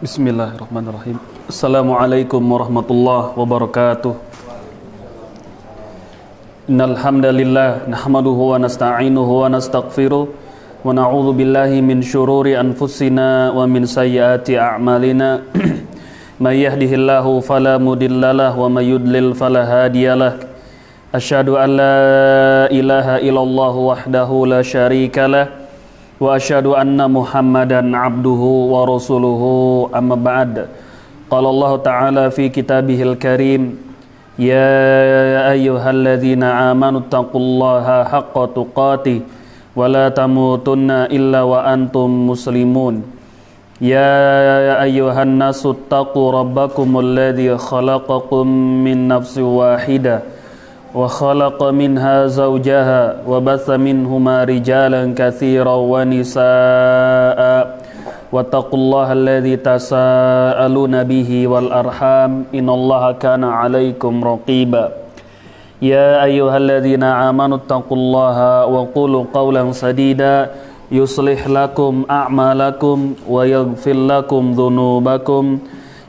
Bismillahirrahmanirrahim. Assalamualaikum warahmatullahi wabarakatuh. Innal hamdalillah nahmaduhu wa nasta'inuhu wa nastaghfiruh wa na'udzu billahi min syururi anfusina wa min sayyiati a'malina. May yahdihillahu fala mudhillalah wa may yudlil fala hadiyalah. Asyhadu an la ilaha illallah wahdahu la syarikalah wa asyhadu anna Muhammadan abduhu wa rasuluhu amma ba'd. Qala Allah Ta'ala fi kitabihil karim, ya ayyuhalladzina amanu taqullaha haqqa tuqatih wa la tamutunna illa wa antum muslimun. Ya ayyuhan nasu taqu rabbakumul ladzi khalaqakum min nafsin wahidah wa khalaqa minha zawjaha wa batha minhuma rijalan katsiran wa nisaa'a wattaqullaha alladzi tasaaluna bihi wal arham innallaha kana 'alaikum raqiba. Ya ayyuhalladzina amanu taqullaha wa qulu qawlan sadida yuslih lakum a'malakum wa yaghfir lakum dhunubakum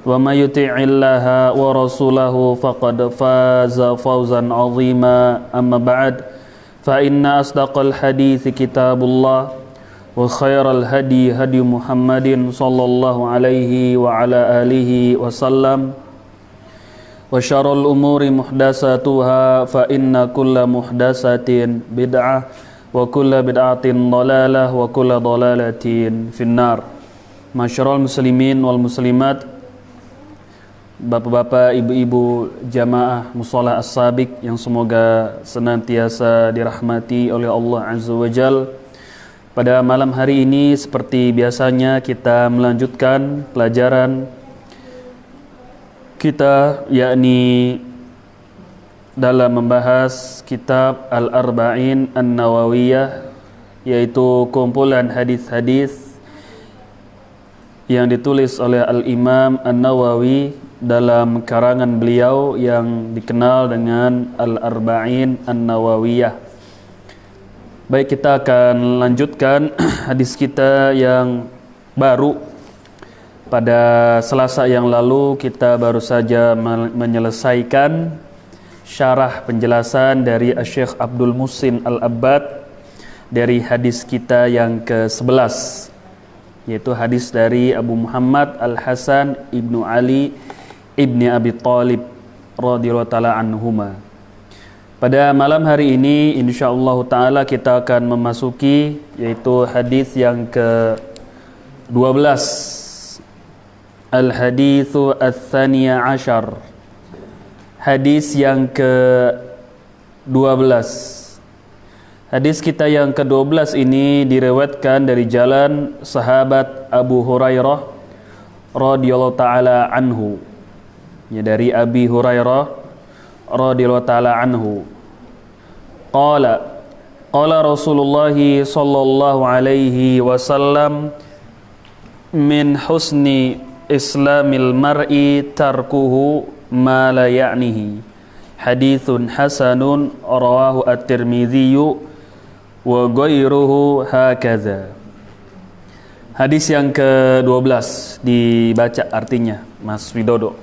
wa may yuti'illaha wa rasulahu faqad faza fawzan 'azima. Amma ba'd, fa inna asdaqal hadithi kitabullah wa khairal hadi hadi Muhammadin sallallahu alaihi wa ala alihi wasallam wa syarrul umuri muhdatsatuha fa inna kulla muhdatsatin bid'ah wa kulla bid'atin dhalalah wa kulla dhalalatin finnar. Masyarul muslimin wal muslimat, bapak-bapak, ibu-ibu jamaah mushola as-sabiq yang semoga senantiasa dirahmati oleh Allah Azza wa Jal. Pada malam hari ini seperti biasanya kita melanjutkan pelajaran kita, yakni dalam membahas kitab Al-Arba'in An-Nawawiyah, yaitu kumpulan hadis-hadis yang ditulis oleh Al-Imam An-Nawawi dalam karangan beliau yang dikenal dengan Al-Arba'in An-Nawawiyah. Baik, kita akan lanjutkan hadis kita yang baru. Pada Selasa yang lalu kita baru saja menyelesaikan syarah penjelasan dari Syekh Abdul Muhsin Al-Abbad dari hadis kita yang ke-11, yaitu hadis dari Abu Muhammad Al-Hasan Ibnu Ali Ibni Abi Thalib radhiyallahu ta'ala anhuma. Pada malam hari ini insyaallah ta'ala kita akan memasuki yaitu hadis yang ke-12, Al-Hadithu Ats-Tsaniya Asyar, hadis yang ke-12. Hadis kita yang ke-12 ini diriwayatkan dari jalan sahabat Abu Hurairah radhiyallahu ta'ala anhu, ya, dari Abi Hurairah radhiyallahu ta'ala anhu. Qala Rasulullah sallallahu alaihi wasallam, min husni islamil mar'i tarkuhu ma la ya'nihi. Haditsun hasanun rawahu at-Tirmidzi wa ghairuhu hakadza. Hadis yang ke-12 dibaca artinya, Mas Widodo.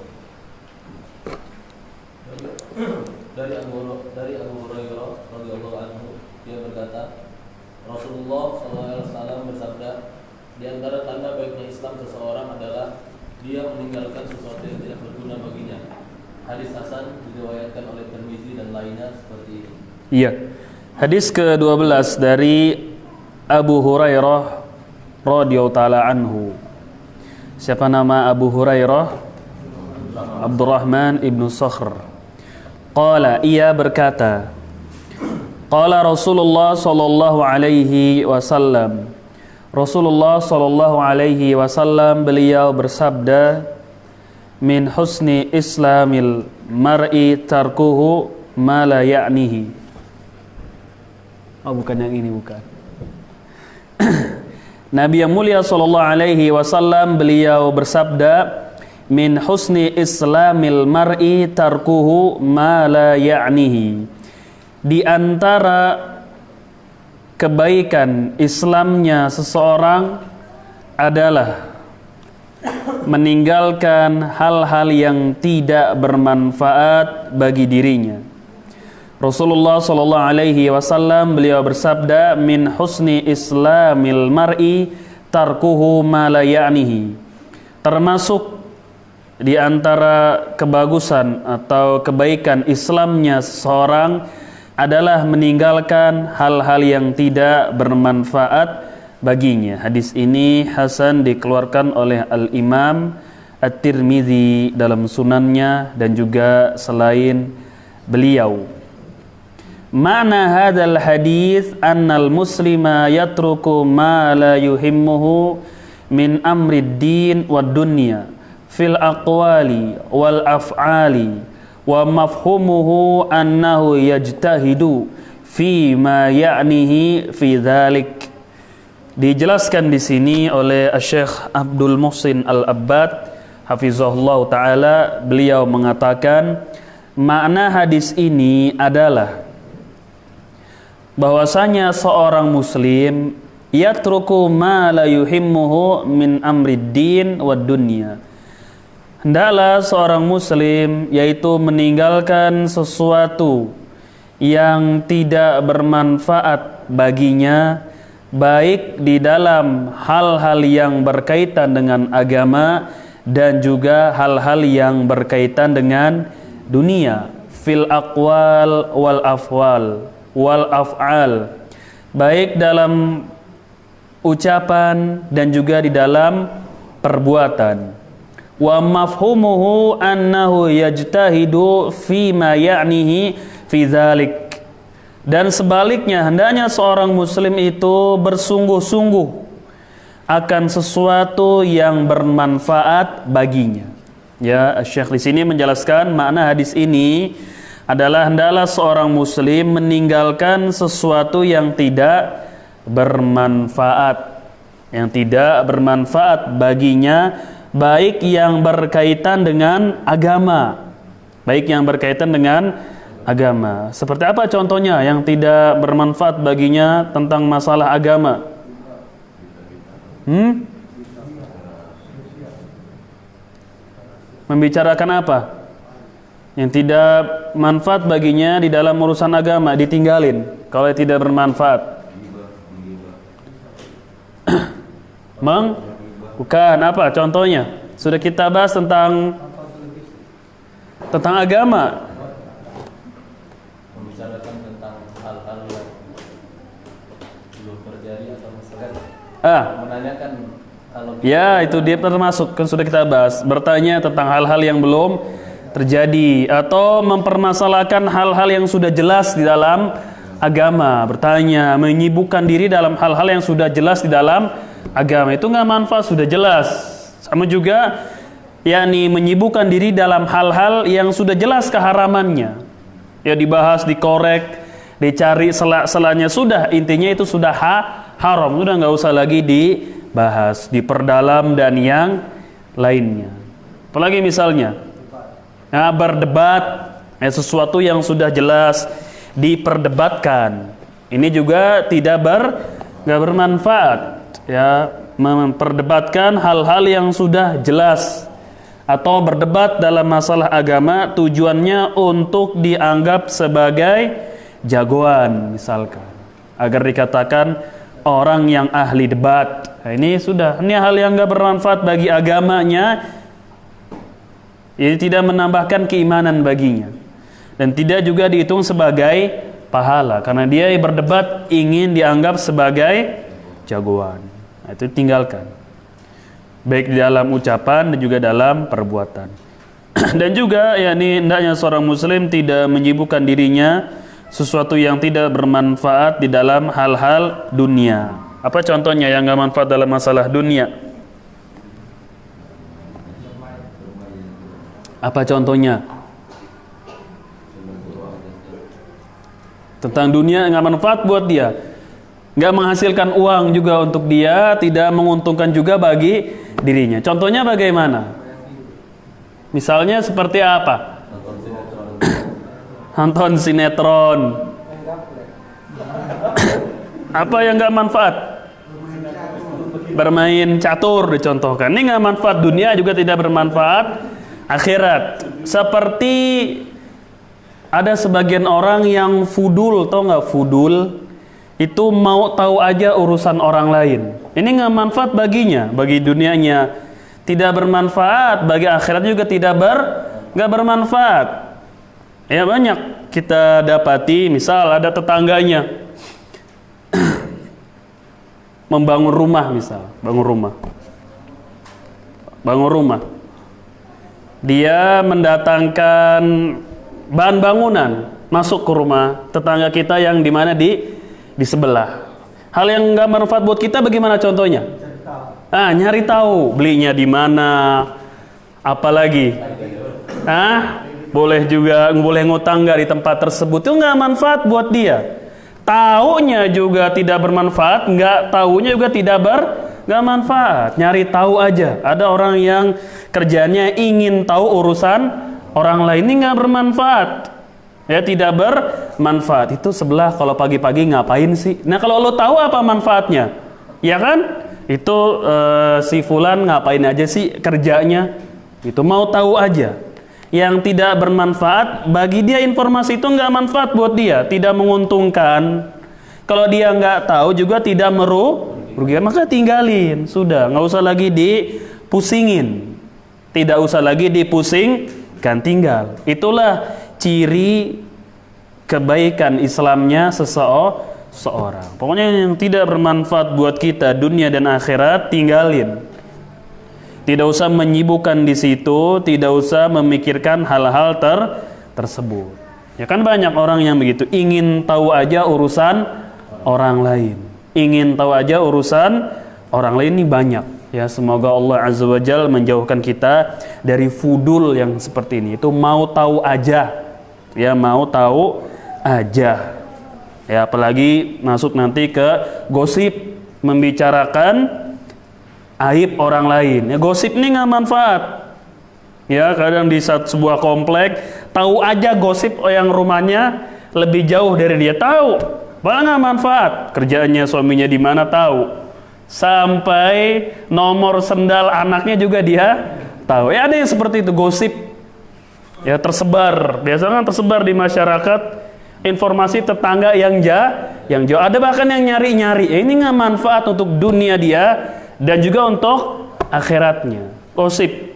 Dari Abu Hurairah radhiyallahu anhu, dia berkata, Rasulullah sallallahu alaihi wasallam bersabda, di antara tanda baiknya Islam seseorang adalah dia meninggalkan sesuatu yang tidak berguna baginya. Hadis hasan diriwayatkan oleh Tirmidzi dan lainnya seperti ini. Iya. Hadis ke-12 dari Abu Hurairah radhiyallahu ta'ala anhu. Siapa nama Abu Hurairah? Abdurrahman ibnu Sakhr. Qala, ia berkata, qala Rasulullah sallallahu alaihi wasallam. Rasulullah sallallahu alaihi wasallam beliau bersabda, min husni islamil mar'i tarkuhu ma la ya'nihi. Oh, bukan yang ini, bukan. Nabi yang mulia sallallahu alaihi wasallam beliau bersabda, min husni islamil mar'i tarkuhu ma la ya'nihi. di antara kebaikan Islamnya seseorang adalah meninggalkan hal-hal yang tidak bermanfaat bagi dirinya. Rasulullah sallallahu alaihi wasallam beliau bersabda, min husni islamil mar'i tarkuhu ma la ya'nihi. Termasuk di antara kebagusan atau kebaikan Islamnya seseorang adalah meninggalkan hal-hal yang tidak bermanfaat baginya. Hadis ini hasan dikeluarkan oleh Al-Imam At-Tirmidzi dalam sunannya dan juga selain beliau. Makna hadzal hadis annal muslima yatruku ma la yuhimmuhu min amrid din wad dunya fil aqwali wal af'ali wa mafhumuhu annahu yajtahidu fi ma ya'nihi fi dzalik. Dijelaskan di sini oleh Syekh Abdul Muhsin Al-Abbad hafizahullah taala, beliau mengatakan makna hadis ini adalah bahwasanya seorang muslim yatruku ma la yuhimmuhu min amrid din wad dunya. Hendaklah seorang muslim yaitu meninggalkan sesuatu yang tidak bermanfaat baginya, baik di dalam hal-hal yang berkaitan dengan agama dan juga hal-hal yang berkaitan dengan dunia, fil aqwal wal afwal wal af'al, baik dalam ucapan dan juga di dalam perbuatan. Wa mafhumuhu annahu yajtahidu fi ma ya'nihi fi dzalik. Dan sebaliknya, hendaknya seorang muslim itu bersungguh-sungguh akan sesuatu yang bermanfaat baginya. Ya, Syekh di sini menjelaskan makna hadis ini adalah hendaklah seorang muslim meninggalkan sesuatu yang tidak bermanfaat, baginya, baik yang berkaitan dengan agama. Seperti apa contohnya yang tidak bermanfaat baginya tentang masalah agama? Membicarakan apa? Yang tidak manfaat baginya di dalam urusan agama, ditinggalin kalau tidak bermanfaat. Bukan, apa contohnya? Sudah kita bahas tentang agama. Membicarakan tentang hal-hal yang belum terjadi atau misalkan menanyakan kalau ya, itu dia termasuk, kan sudah kita bahas. Bertanya tentang hal-hal yang belum terjadi atau mempermasalahkan hal-hal yang sudah jelas di dalam agama. Bertanya, menyibukkan diri dalam hal-hal yang sudah jelas di dalam agama, itu nggak manfaat, sudah jelas. Sama juga yakni menyibukkan diri dalam hal-hal yang sudah jelas keharamannya, ya dibahas, dikorek, dicari sela-selanya, sudah intinya itu sudah haram, sudah nggak usah lagi dibahas, diperdalam dan yang lainnya. Apalagi misalnya berdebat, sesuatu yang sudah jelas diperdebatkan, ini juga nggak bermanfaat. Ya, memperdebatkan hal-hal yang sudah jelas atau berdebat dalam masalah agama tujuannya untuk dianggap sebagai jagoan misalkan, agar dikatakan orang yang ahli debat. Nah, ini hal yang nggak bermanfaat bagi agamanya. Ini tidak menambahkan keimanan baginya dan tidak juga dihitung sebagai pahala karena dia berdebat ingin dianggap sebagai jagoan. Nah, itu tinggalkan, baik di dalam ucapan dan juga dalam perbuatan. Dan juga yakni hendaknya seorang muslim tidak menyibukkan dirinya sesuatu yang tidak bermanfaat di dalam hal-hal dunia. Apa contohnya yang enggak manfaat dalam masalah dunia? Apa contohnya? Tentang dunia enggak manfaat buat dia, nggak menghasilkan uang juga untuk dia, tidak menguntungkan juga bagi dirinya. Contohnya bagaimana? Misalnya seperti apa? Nonton sinetron. Apa yang nggak manfaat? Bermain catur dicontohkan. Ini nggak manfaat dunia, juga tidak bermanfaat akhirat. Seperti ada sebagian orang yang fudul, tau nggak fudul? Itu mau tahu aja urusan orang lain. Ini nggak manfaat baginya, bagi dunianya tidak bermanfaat, bagi akhirat juga nggak bermanfaat. Ya banyak kita dapati, misal ada tetangganya membangun rumah, misal bangun rumah, dia mendatangkan bahan bangunan masuk ke rumah tetangga kita yang di mana di sebelah. Hal yang nggak bermanfaat buat kita bagaimana contohnya? Nyari tahu belinya di mana, apalagi boleh ngutang nggak di tempat tersebut, itu nggak manfaat buat dia. Taunya juga tidak bermanfaat, nggak taunya juga nggak manfaat. Nyari tahu aja. Ada orang yang kerjanya ingin tahu urusan orang lain, ini nggak bermanfaat. Ya, tidak bermanfaat. Itu sebelah kalau pagi-pagi ngapain sih? Nah, kalau lo tahu apa manfaatnya, ya kan? Itu si fulan ngapain aja sih kerjanya? Itu mau tahu aja. Yang tidak bermanfaat bagi dia, informasi itu nggak manfaat buat dia, tidak menguntungkan. Kalau dia nggak tahu juga tidak merugikan, maka tinggalin, sudah, nggak usah lagi dipusingin, tidak usah lagi dipusingkan, tinggal. Itulah ciri kebaikan Islamnya seseorang. Pokoknya yang tidak bermanfaat buat kita dunia dan akhirat, tinggalin. Tidak usah menyibukkan di situ, tidak usah memikirkan hal-hal tersebut. Ya kan banyak orang yang begitu, ingin tahu aja urusan orang lain. Ingin tahu aja urusan orang lain, ini banyak. Ya, semoga Allah Azza wa Jalla menjauhkan kita dari fudul yang seperti ini. Itu mau tahu aja. Ya, mau tahu aja. Ya, apalagi masuk nanti ke gosip, membicarakan aib orang lain. Ya, gosip ini nggak manfaat. Ya, kadang di sebuah komplek tahu aja gosip yang rumahnya lebih jauh dari dia, tahu, malah nggak manfaat. Kerjaannya suaminya di mana tahu, sampai nomor sendal anaknya juga dia tahu. Ya, ada yang seperti itu, gosip. Ya, tersebar, biasanya tersebar di masyarakat informasi tetangga yang jauh. Ada bahkan yang nyari-nyari. Ya, ini nggak manfaat untuk dunia dia dan juga untuk akhiratnya. Gosip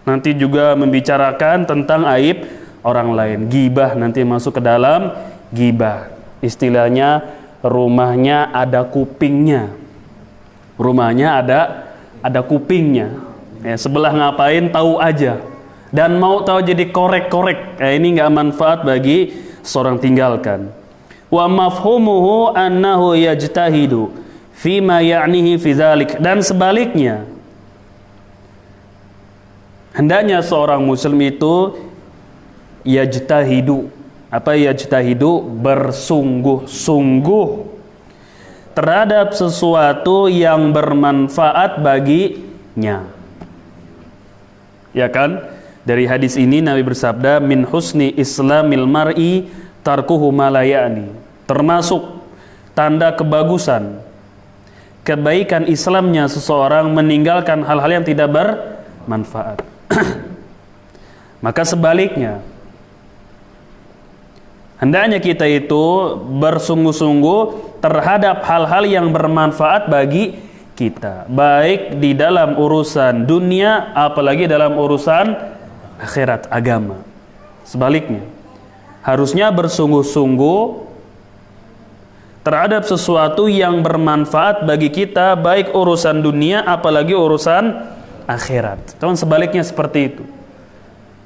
nanti juga membicarakan tentang aib orang lain. Gibah nanti masuk ke dalam gibah. Istilahnya rumahnya ada kupingnya. Rumahnya ada kupingnya. Ya, sebelah ngapain tahu aja. Dan mau tahu jadi korek-korek. Ini nggak manfaat bagi seorang, tinggalkan. Wa mafhumuhu annahu yajtahidu fima ya'nihi fi dzalik, dan sebaliknya hendaknya seorang muslim itu yajtahidu. Apa yajtahidu? Bersungguh-sungguh terhadap sesuatu yang bermanfaat baginya. Ya kan? Dari hadis ini Nabi bersabda, min husni islamil mar'i tarkuhu ma la ya'ni. Termasuk tanda kebagusan, kebaikan Islamnya seseorang meninggalkan hal-hal yang tidak bermanfaat. Maka sebaliknya, hendaknya kita itu bersungguh-sungguh terhadap hal-hal yang bermanfaat bagi kita, baik di dalam urusan dunia, apalagi dalam urusan akhirat, agama. Sebaliknya, harusnya bersungguh-sungguh terhadap sesuatu yang bermanfaat bagi kita, baik urusan dunia apalagi urusan akhirat. Teman, sebaliknya seperti itu.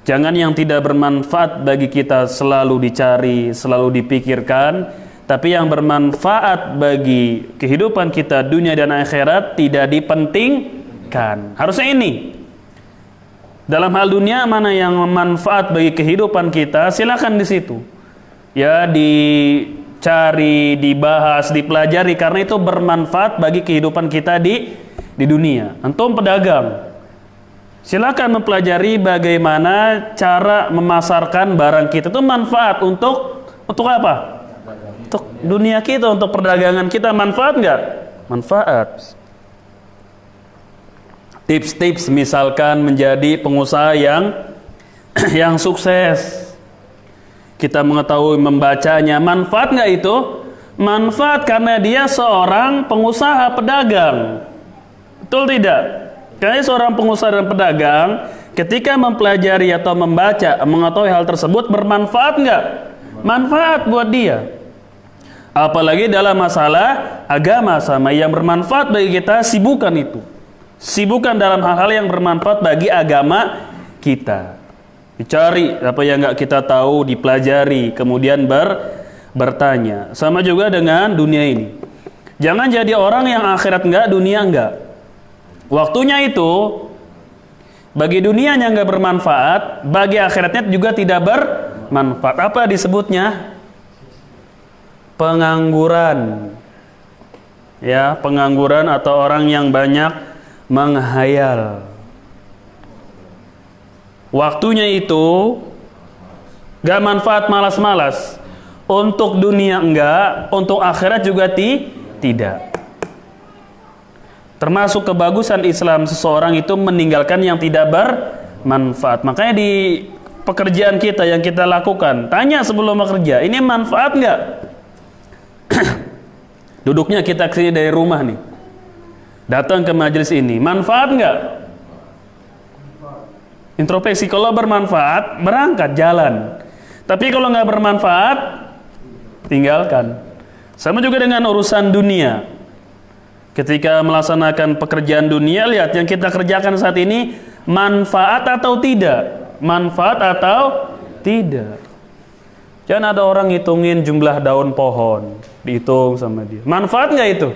Jangan yang tidak bermanfaat bagi kita selalu dicari, selalu dipikirkan, tapi yang bermanfaat bagi kehidupan kita dunia dan akhirat tidak dipentingkan. Harusnya ini. Dalam hal dunia mana yang bermanfaat bagi kehidupan kita, silakan di situ. Ya, dicari, dibahas, dipelajari, karena itu bermanfaat bagi kehidupan kita di dunia. Antum pedagang, silakan mempelajari bagaimana cara memasarkan barang kita, itu manfaat untuk apa? Untuk dunia kita, untuk perdagangan kita manfaat nggak? Manfaat. Tips-tips misalkan menjadi pengusaha yang sukses. Kita mengetahui membacanya, manfaat nggak itu? Manfaat karena dia seorang pengusaha pedagang. Betul tidak? Karena seorang pengusaha dan pedagang ketika mempelajari atau membaca, mengetahui hal tersebut bermanfaat nggak? Manfaat buat dia. Apalagi dalam masalah agama sama yang bermanfaat bagi kita, sibukan itu. Sibukan dalam hal-hal yang bermanfaat bagi agama kita. Dicari apa yang nggak kita tahu, dipelajari, kemudian bertanya. Sama juga dengan dunia ini. Jangan jadi orang yang akhirat enggak, dunia enggak. Waktunya itu bagi dunianya enggak bermanfaat, bagi akhiratnya juga tidak bermanfaat. Apa disebutnya? Pengangguran. Ya, pengangguran atau orang yang banyak menghayal. Waktunya itu enggak manfaat, malas-malas. Untuk dunia enggak, untuk akhirat juga tidak. Termasuk kebagusan Islam seseorang itu meninggalkan yang tidak bermanfaat. Makanya di pekerjaan kita yang kita lakukan, tanya sebelum bekerja, ini manfaat enggak? Duduknya kita kesini dari rumah nih, datang ke majelis ini, manfaat enggak? Introspeksi. Kalau bermanfaat, berangkat, jalan. Tapi kalau nggak bermanfaat, tinggalkan. Sama juga dengan urusan dunia. Ketika melaksanakan pekerjaan dunia, lihat yang kita kerjakan saat ini manfaat atau tidak? Manfaat atau tidak? Jangan ada orang ngitungin jumlah daun pohon, dihitung sama dia. Manfaat nggak itu?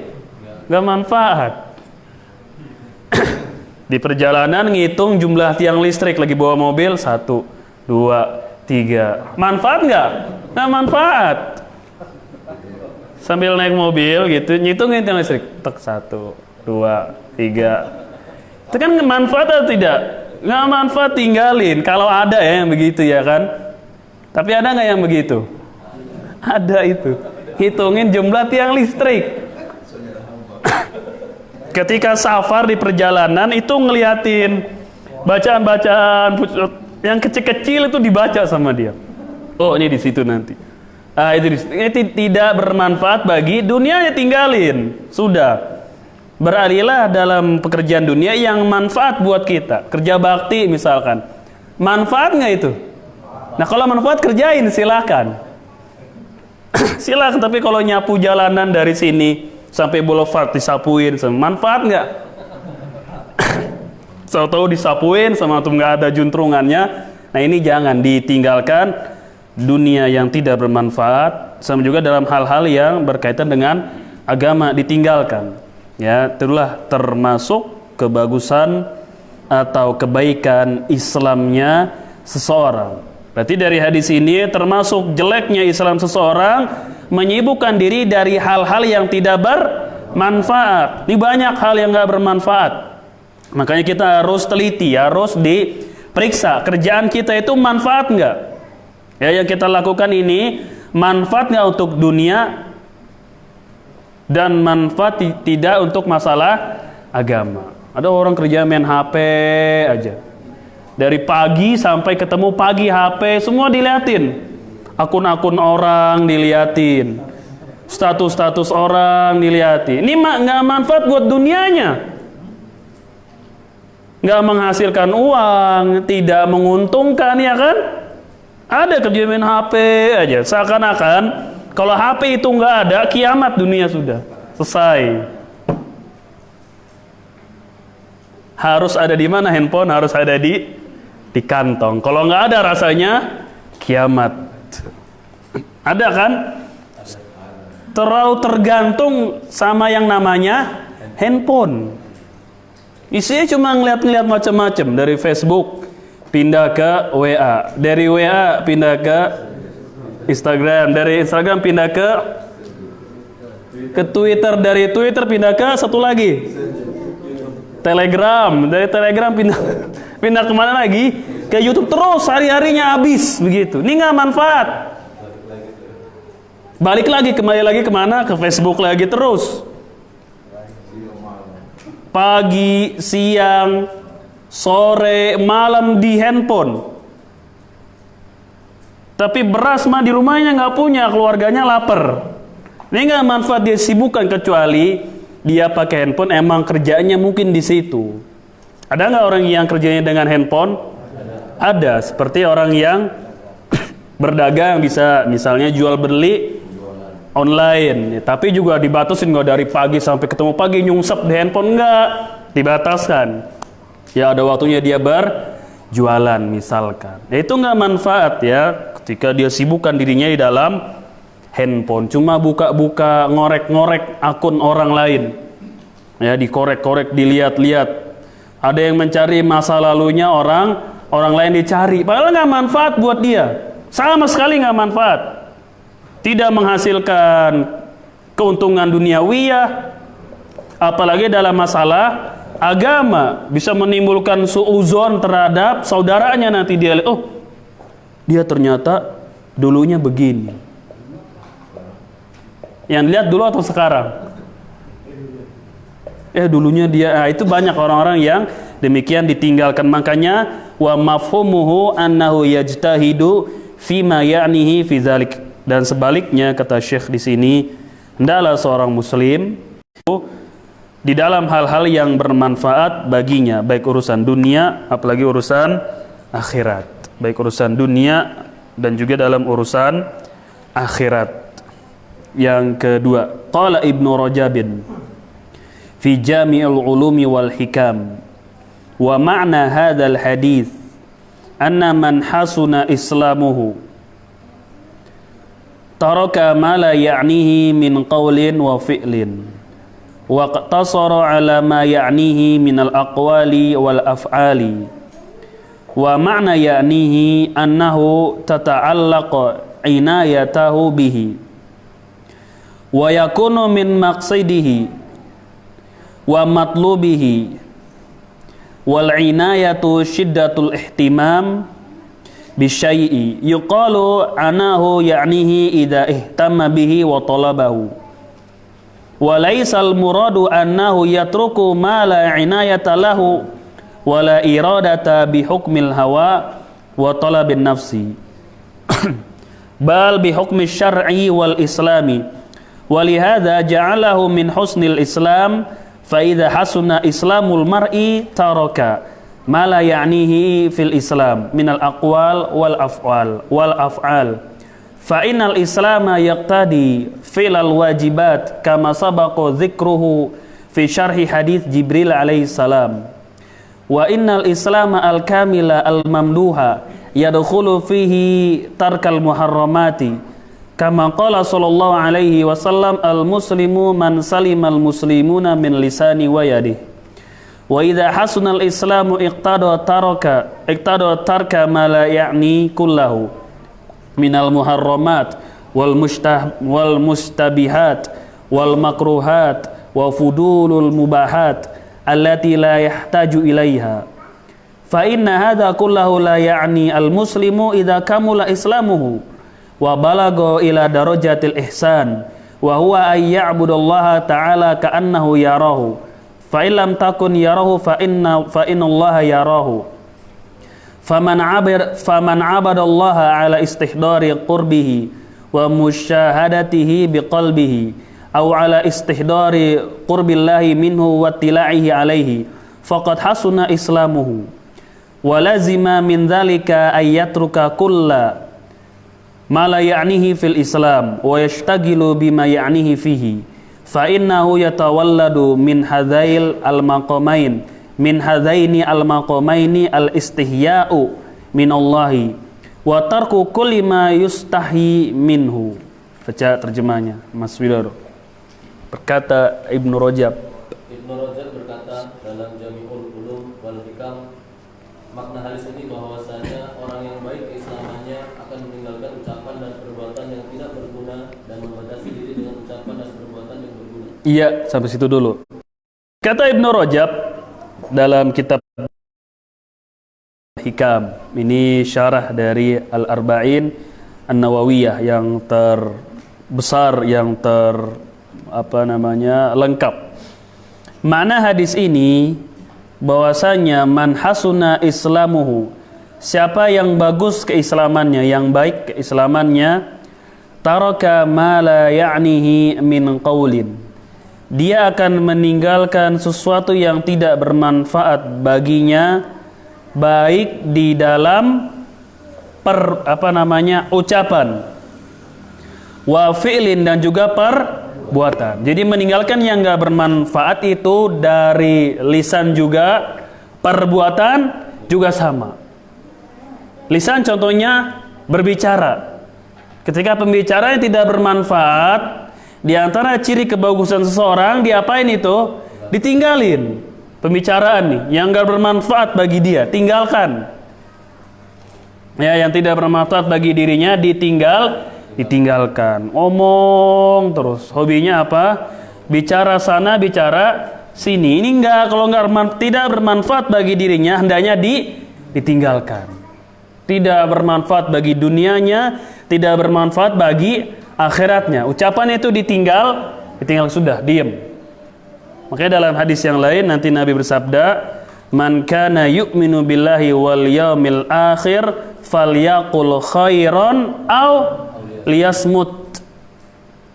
Nggak manfaat. Di perjalanan ngitung jumlah tiang listrik lagi bawa mobil 1, 2, 3. Manfaat nggak? Nggak manfaat. Sambil naik mobil gitu, ngitungin tiang listrik. Tek 1, 2, 3. Itu kan manfaat atau tidak? Nggak manfaat, tinggalin. Kalau ada ya yang begitu ya kan. Tapi ada nggak yang begitu? Ada itu. Hitungin jumlah tiang listrik. Ketika safar di perjalanan itu ngeliatin bacaan-bacaan yang kecil-kecil itu dibaca sama dia. Oh ini di situ nanti. Ini tidak bermanfaat bagi dunia, ya tinggalin. Sudah. Beralihlah dalam pekerjaan dunia yang manfaat buat kita. Kerja bakti misalkan. Manfaat nggak itu? Nah kalau manfaat kerjain silakan. Silakan. Tapi kalau nyapu jalanan dari sini sampai boulevard disapuin, manfaat nggak? Tahu-tahu disapuin sama tuh nggak ada juntrungannya. Nah ini jangan ditinggalkan. Dunia yang tidak bermanfaat, sama juga dalam hal-hal yang berkaitan dengan agama ditinggalkan. Ya, itulah termasuk kebagusan atau kebaikan Islamnya seseorang. Berarti dari hadis ini termasuk jeleknya Islam seseorang menyibukkan diri dari hal-hal yang tidak bermanfaat. Ini banyak hal yang nggak bermanfaat. Makanya kita harus teliti, harus diperiksa kerjaan kita itu manfaat nggak? Ya, yang kita lakukan ini manfaat nggak untuk dunia dan manfaat tidak untuk masalah agama. Ada orang kerja main HP aja. Dari pagi sampai ketemu pagi HP semua diliatin. Akun-akun orang diliatin. Status-status orang diliatin. Ini nggak manfaat buat dunianya. Nggak menghasilkan uang, tidak menguntungkan, ya kan? Ada kerja main HP aja. Seakan-akan kalau HP itu nggak ada, kiamat dunia sudah selesai. Harus ada di mana handphone? Harus ada di kantong. Kalau nggak ada rasanya kiamat. Ada kan? Terlalu tergantung sama yang namanya handphone. Isinya cuma ngeliat-ngeliat macam-macam, dari Facebook pindah ke WA, dari WA pindah ke Instagram, dari Instagram pindah ke Twitter, dari Twitter pindah ke satu lagi Telegram, dari Telegram pindah kemana lagi? Ke YouTube, terus hari-harinya habis begitu. Ini nggak manfaat. Balik lagi, kembali lagi kemana? Ke Facebook lagi terus. Pagi, siang, sore, malam di handphone. Tapi beras mah di rumahnya nggak punya, keluarganya lapar. Ini nggak manfaat dia sibukkan, kecuali dia pakai handphone emang kerjanya mungkin di situ. Ada nggak orang yang kerjanya dengan handphone? Ada. Seperti orang yang berdagang, bisa misalnya jual beli online, tapi juga dibatasin, nggak dari pagi sampai ketemu pagi nyungsep di handphone, nggak, dibataskan. Ya ada waktunya dia berjualan misalkan. Ya, itu nggak manfaat ya. Ketika dia sibukkan dirinya di dalam handphone, cuma buka-buka, ngorek-ngorek akun orang lain, ya dikorek-korek, dilihat-lihat. Ada yang mencari masa lalunya orang lain dicari, padahal nggak manfaat buat dia, sama sekali nggak manfaat, tidak menghasilkan keuntungan duniawiyah, apalagi dalam masalah agama, bisa menimbulkan suudzon terhadap saudaranya. Nanti dia lihat, oh dia ternyata dulunya begini. Yang dilihat dulu atau sekarang? Dulunya dia. Nah, itu banyak orang-orang yang demikian ditinggalkan. Makanya wa mafhumuhu annahu yajtahidu fima ya'nihi fi dzalik. Dan sebaliknya kata Syekh di sini, hendaklah seorang muslim di dalam hal-hal yang bermanfaat baginya, baik urusan dunia apalagi urusan akhirat. Baik urusan dunia dan juga dalam urusan akhirat. Yang kedua, qala Ibnu Rajabin fi Jami'ul Ulumi wal Hikam, wa ma'na hadzal hadits anna man hasuna islamuhu taraka ma la ya'nihi min qawlin wa fi'lin wa qtasara ala ma ya'nihi min al-aqwali wal af'ali. Wa ma'na ya'nihi annahu tata'allaqu inayatahu bihi wa yakunu min maqsidihi wa matlubihi wal inayatu shiddatul ihtimam bisyai'i yuqalu anahu ya'nihi idza ihtamma bihi wa talabahu wa laysal muradu annahu yatruku ma la inayata lahu wala iradata bihukmil hawa wa talabin nafsi bal bihukmi syar'i wal islami walihada ja'alahu min husnil islam fa idza hasuna islamul mar'i taraka ma la ya'nihi fil islam minal aqwal wal af'al fa innal islama yaqtadi filal wajibat kama sabaqa dzikruhu fi syarhi hadits Jibril alaihi salam. Wa innal islama al-kamila al-mamduha yadkhulu fihi tarkal muharramati kama qala sallallahu alaihi wasallam al-muslimu man salimal muslimuna min lisani wa yadihi. Wa idza hasunal islamu iqtada tarka ma la ya'ni kullahu minal muharramat wal mustabihat wal makruhat wa fudulul mubahat allati la yahtaju ilaiha fa inna hadha kullahu la ya'ni al-muslimu idza kamula islamuhu wa balagha ila darajatil ihsan wa huwa ay ya'budallaha ta'ala ka'annahu yarahu fa illam takun yarahu fa innallaha yarahu faman abadallaha ala istihdari qurbihi wa musyahadatihi biqalbihi aw ala istihdari qurbillahi minhu wa tila'ihi alaihi faqad hasuna islamuhu wa lazima min dhalika ay yatruka kulla ma la ya'nihi fil islam wa yashtagilu bima ya'nihi fihi fa innahu yatawalladu min hadzail al-maqamain al-istihya'u minallahi wa tarku kulli ma yustahi minhu. Baca terjemahnya Mas Widodo. Berkata Ibnu Rajab berkata dalam Jami'ul Ulum wal Hikam, makna hadis ini bahwasanya orang yang baik keislamannya akan meninggalkan ucapan dan perbuatan yang tidak berguna dan membatasi diri dengan ucapan dan perbuatan yang berguna. Iya, sampai situ dulu. Kata Ibnu Rajab dalam kitab Hikam, ini syarah dari Al-Arba'in An-Nawawiyah yang besar yang lengkap. Makna hadis ini bahwasanya man hasuna islamuhu, siapa yang bagus keislamannya, yang baik keislamannya, taraka ma la ya'nihi min qaulin, dia akan meninggalkan sesuatu yang tidak bermanfaat baginya, baik di dalam ucapan, wa fi'lin, dan juga perbuatan. Jadi meninggalkan yang enggak bermanfaat itu dari lisan juga, perbuatan juga sama. Lisan contohnya berbicara. Ketika pembicaraan tidak bermanfaat, di antara ciri kebagusan seseorang, diapain itu? Ditinggalin. Pembicaraan nih yang enggak bermanfaat bagi dia, tinggalkan. Ya, yang tidak bermanfaat bagi dirinya ditinggalkan. Omong terus, hobinya apa? Bicara sana, bicara sini. Ini tidak bermanfaat bagi dirinya, hendaknya ditinggalkan. Tidak bermanfaat bagi dunianya, tidak bermanfaat bagi akhiratnya. Ucapan itu ditinggal sudah, diam. Makanya dalam hadis yang lain nanti Nabi bersabda, "Man kana yu'minu billahi wal yaumil akhir falyaqul khairan aw liyasmut."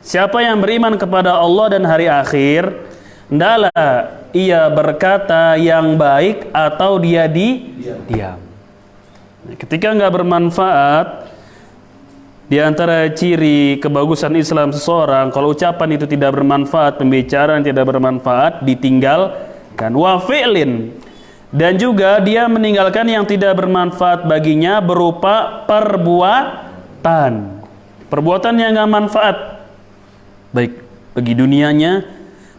Siapa yang beriman kepada Allah dan hari akhir, hendaklah ia berkata yang baik atau dia diam. Ketika enggak bermanfaat, di antara ciri kebagusan Islam seseorang, kalau ucapan itu tidak bermanfaat, pembicaraan tidak bermanfaat, ditinggalkan. Wa fi'lin, dan juga dia meninggalkan yang tidak bermanfaat baginya berupa perbuatan. Perbuatan yang enggak manfaat, baik bagi dunianya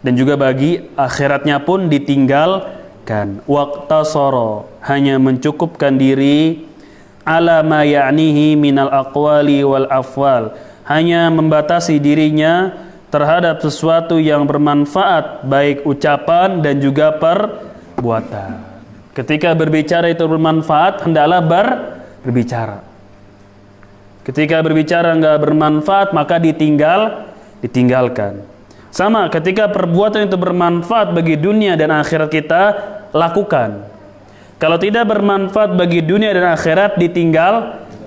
dan juga bagi akhiratnya pun ditinggalkan. Waqtasara, hanya mencukupkan diri ala ma ya'nihi minal aqwali wal afwal, hanya membatasi dirinya terhadap sesuatu yang bermanfaat, baik ucapan dan juga perbuatan. Ketika berbicara itu bermanfaat, hendaklah berbicara. Ketika berbicara enggak bermanfaat, maka ditinggalkan. Sama, ketika perbuatan itu bermanfaat bagi dunia dan akhirat kita, lakukan. Kalau tidak bermanfaat bagi dunia dan akhirat,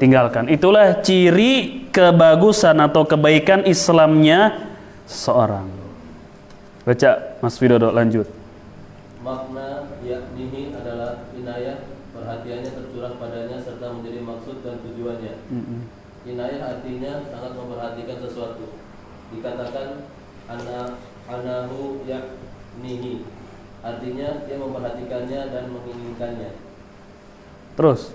tinggalkan. Itulah ciri kebagusan atau kebaikan Islamnya seorang. Baca Mas Widodo, lanjut. Makna yaknihi adalah inayah, perhatiannya tercurah padanya serta menjadi maksud dan tujuannya. Inayah artinya sangat memperhatikan sesuatu. Dikatakan anahu yaknihi, artinya dia memperhatikannya dan menginginkannya. Terus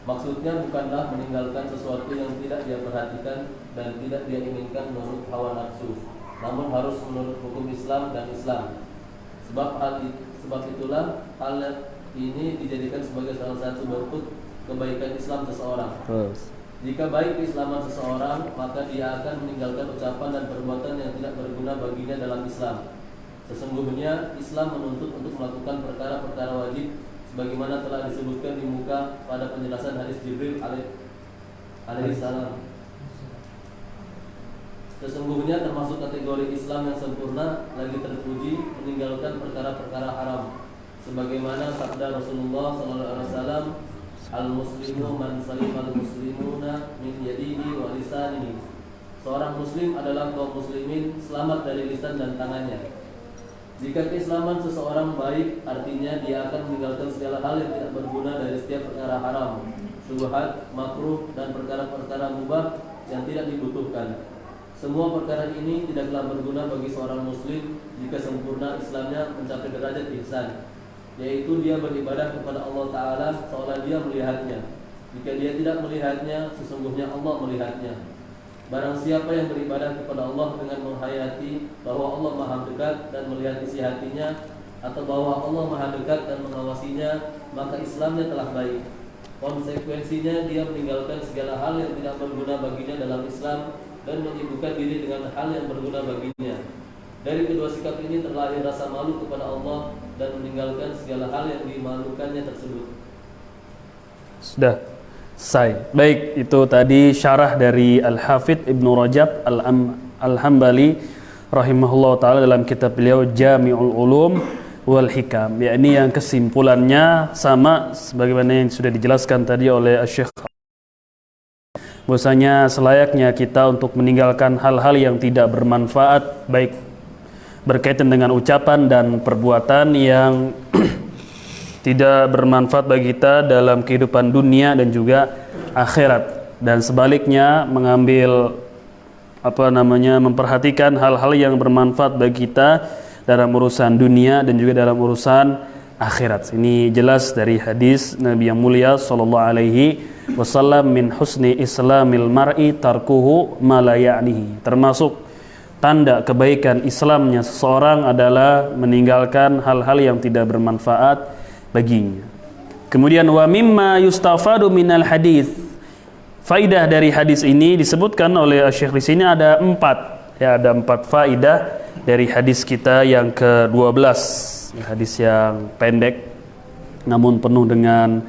maksudnya bukanlah meninggalkan sesuatu yang tidak dia perhatikan dan tidak dia inginkan menurut hawa nafsu, namun harus menurut hukum Islam dan Islam. Sebab itulah hal ini dijadikan sebagai salah satu bentuk kebaikan Islam seseorang. Terus Jika baik keislaman seseorang, maka dia akan meninggalkan ucapan dan perbuatan yang tidak berguna baginya dalam Islam. Sesungguhnya Islam menuntut untuk melakukan perkara-perkara wajib sebagaimana telah disebutkan di muka pada penjelasan hadis Jibril alaihissalam. Sesungguhnya termasuk kategori Islam yang sempurna lagi terpuji meninggalkan perkara-perkara haram, sebagaimana sabda Rasulullah SAW, "Al-muslimu man salimal muslimuna min yadihi wa lisanihi." Seorang muslim adalah kaum muslimin selamat dari lisan dan tangannya. Jika keislaman seseorang baik, artinya dia akan meninggalkan segala hal yang tidak berguna dari setiap perkara haram, syubhat, makruh, dan perkara-perkara mubah yang tidak dibutuhkan. Semua perkara ini tidaklah berguna bagi seorang muslim jika sempurna Islamnya mencapai derajat ihsan, yaitu dia beribadah kepada Allah Ta'ala seolah dia melihatnya. Jika dia tidak melihatnya, sesungguhnya Allah melihatnya. Barang siapa yang beribadah kepada Allah dengan menghayati bahwa Allah Maha dekat dan melihat isi hatinya, atau bahwa Allah Maha dekat dan mengawasinya, maka Islamnya telah baik. Konsekuensinya dia meninggalkan segala hal yang tidak berguna baginya dalam Islam dan menyibukkan diri dengan hal yang berguna baginya. Dari kedua sikap ini terlahir rasa malu kepada Allah dan meninggalkan segala hal yang dimalukannya tersebut. Sudah. Baik, itu tadi syarah dari Al-Hafidz Ibnu Rajab Al-Hambali rahimahullah ta'ala dalam kitab beliau Jami'ul Ulum wal Hikam, yakni yang kesimpulannya sama sebagaimana yang sudah dijelaskan tadi oleh Syekh, bahwasanya selayaknya kita untuk meninggalkan hal-hal yang tidak bermanfaat, baik berkaitan dengan ucapan dan perbuatan yang tidak bermanfaat bagi kita dalam kehidupan dunia dan juga akhirat, dan sebaliknya mengambil memperhatikan hal-hal yang bermanfaat bagi kita dalam urusan dunia dan juga dalam urusan akhirat. Ini jelas dari hadis Nabi yang mulia sallallahu alaihi wasallam, min husni islamil mar'i tarkuhu ma la ya'nihi. Termasuk tanda kebaikan Islamnya seseorang adalah meninggalkan hal-hal yang tidak bermanfaat baginya. Kemudian wa mimma yustafadu minal hadis. Faidah dari hadis ini disebutkan oleh Syekh di sini ada 4. Ya, ada 4 faidah dari hadis kita yang ke-12. Hadis yang pendek namun penuh dengan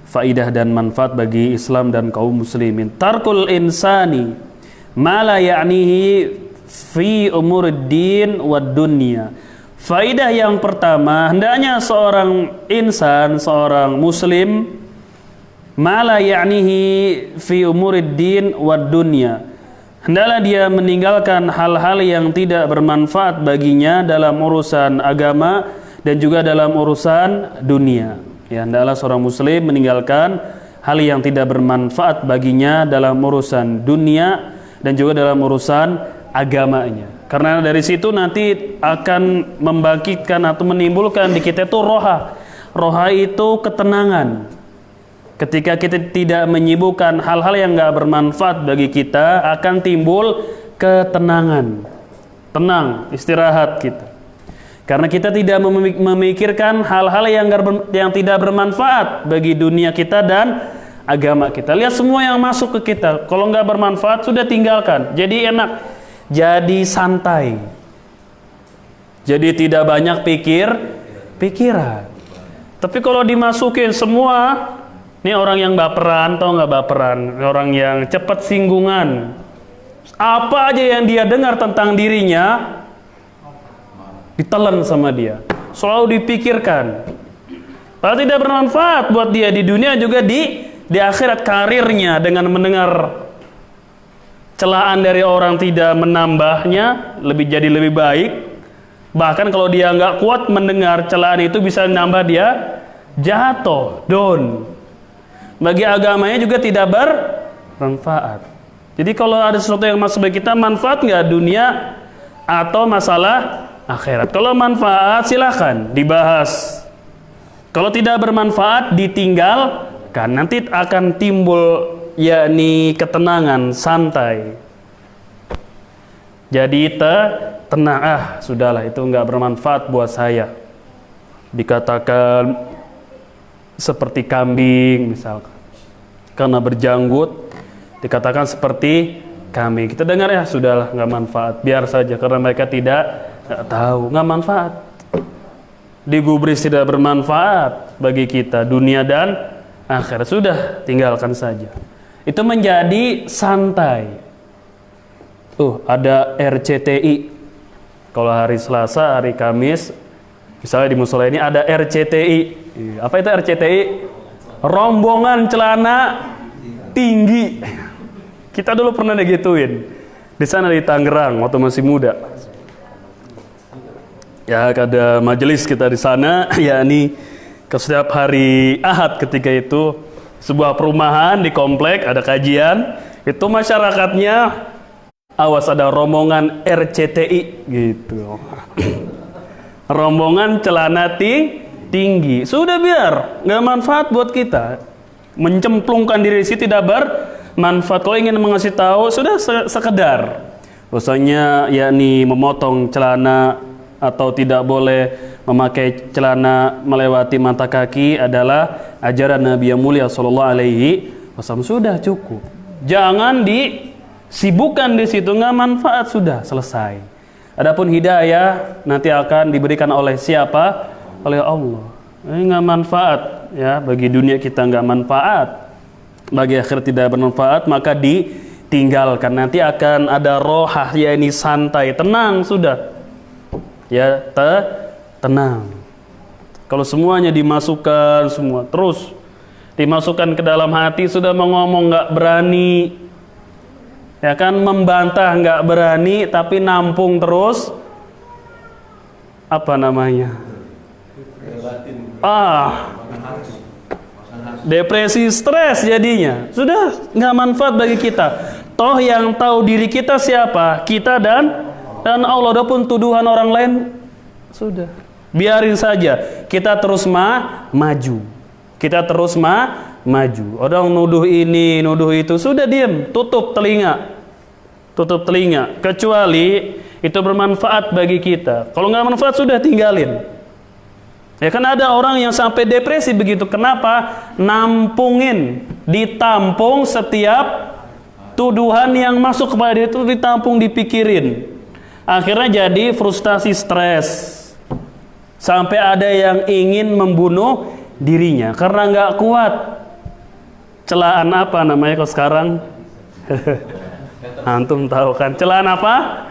faidah dan manfaat bagi Islam dan kaum muslimin. Tarkul insani ma la ya'nihi fi umuruddin wad dunya. Faidah yang pertama, hendaknya seorang insan, seorang muslim, ma la ya'nihi fi umuruddin wad dunya, hendaklah dia meninggalkan hal-hal yang tidak bermanfaat baginya dalam urusan agama dan juga dalam urusan dunia. Ya, hendaklah seorang muslim meninggalkan hal yang tidak bermanfaat baginya dalam urusan dunia dan juga dalam urusan agamanya. Karena dari situ nanti akan membangkitkan atau menimbulkan di kita itu roha. Roha itu ketenangan. Ketika kita tidak menyibukkan hal-hal yang enggak bermanfaat bagi kita, akan timbul ketenangan. Tenang, istirahat kita. Karena kita tidak memikirkan hal-hal yang tidak bermanfaat bagi dunia kita dan agama kita. Lihat semua yang masuk ke kita, kalau enggak bermanfaat sudah tinggalkan. Jadi enak, jadi santai, jadi tidak banyak pikiran. Tapi kalau dimasukin semua, ini orang yang baperan, tau nggak baperan, orang yang cepat singgungan, apa aja yang dia dengar tentang dirinya ditelan sama dia, selalu dipikirkan. Padahal tidak bermanfaat buat dia di dunia juga di akhirat. Karirnya dengan mendengar celaan dari orang tidak menambahnya, jadi lebih baik. Bahkan kalau dia nggak kuat mendengar celaan itu, bisa nambah dia jatuh, down. Bagi agamanya juga tidak bermanfaat. Jadi kalau ada sesuatu yang masuk bagi kita, manfaat nggak dunia atau masalah akhirat? Kalau manfaat silahkan dibahas. Kalau tidak bermanfaat ditinggalkan. Nanti akan timbul yakni ketenangan, santai. Jadi tenang, sudahlah itu enggak bermanfaat buat saya. Dikatakan seperti kambing misalkan, karena berjanggut dikatakan seperti kambing. Kita dengar sudahlah enggak manfaat, biar saja, karena mereka tidak tahu, enggak manfaat. Digubris tidak bermanfaat bagi kita dunia dan akhirat, sudah tinggalkan saja. Itu menjadi santai. Ada RCTI. Kalau hari Selasa, hari Kamis, misalnya di musola ini ada RCTI. Apa itu RCTI? Rombongan celana tinggi. Kita dulu pernah digituin di sana di Tangerang waktu masih muda. Ya, ada majelis kita di sana, yakni setiap hari Ahad ketika itu. Sebuah perumahan di komplek ada kajian, itu masyarakatnya awas ada rombongan RCTI gitu. Rombongan celana tinggi. Sudah biar nggak manfaat buat kita. Mencemplungkan diri situ tidak bermanfaat. Kalau ingin mengasih tahu sudah sekedar. Bahwasanya yakni memotong celana atau tidak boleh memakai celana melewati mata kaki adalah ajaran Nabi yang mulia sallallahu alaihi wasallam. Sudah cukup. Jangan disibukkan di situ, nggak manfaat, sudah selesai. Adapun hidayah nanti akan diberikan oleh siapa? Oleh Allah. Ini nggak manfaat ya, bagi dunia kita nggak manfaat. bagi akhirat tidak bermanfaat, maka ditinggalkan. Nanti akan ada rohah, ya ini santai, tenang sudah. Ya, tenang. Kalau semuanya dimasukkan semua, terus dimasukkan ke dalam hati, sudah mau ngomong nggak berani, ya kan, membantah nggak berani, tapi nampung terus, apa namanya? Depresi, stres jadinya. Sudah nggak manfaat bagi kita. Toh yang tahu diri kita siapa? Kita dan Allah. Adapun tuduhan orang lain, sudah biarin saja. Kita terus maju. Kita terus maju. Orang nuduh ini, nuduh itu, sudah diam, tutup telinga. Tutup telinga. Kecuali itu bermanfaat bagi kita. Kalau nggak manfaat, sudah tinggalin. Ya kan ada orang yang sampai depresi begitu. Kenapa? Nampungin, ditampung setiap tuduhan yang masuk kepada dia, itu ditampung, dipikirin. Akhirnya jadi frustasi, stres. Sampai ada yang ingin membunuh dirinya karena nggak kuat. Celaan apa namanya kalau sekarang? Antum tahu kan? Celaan apa?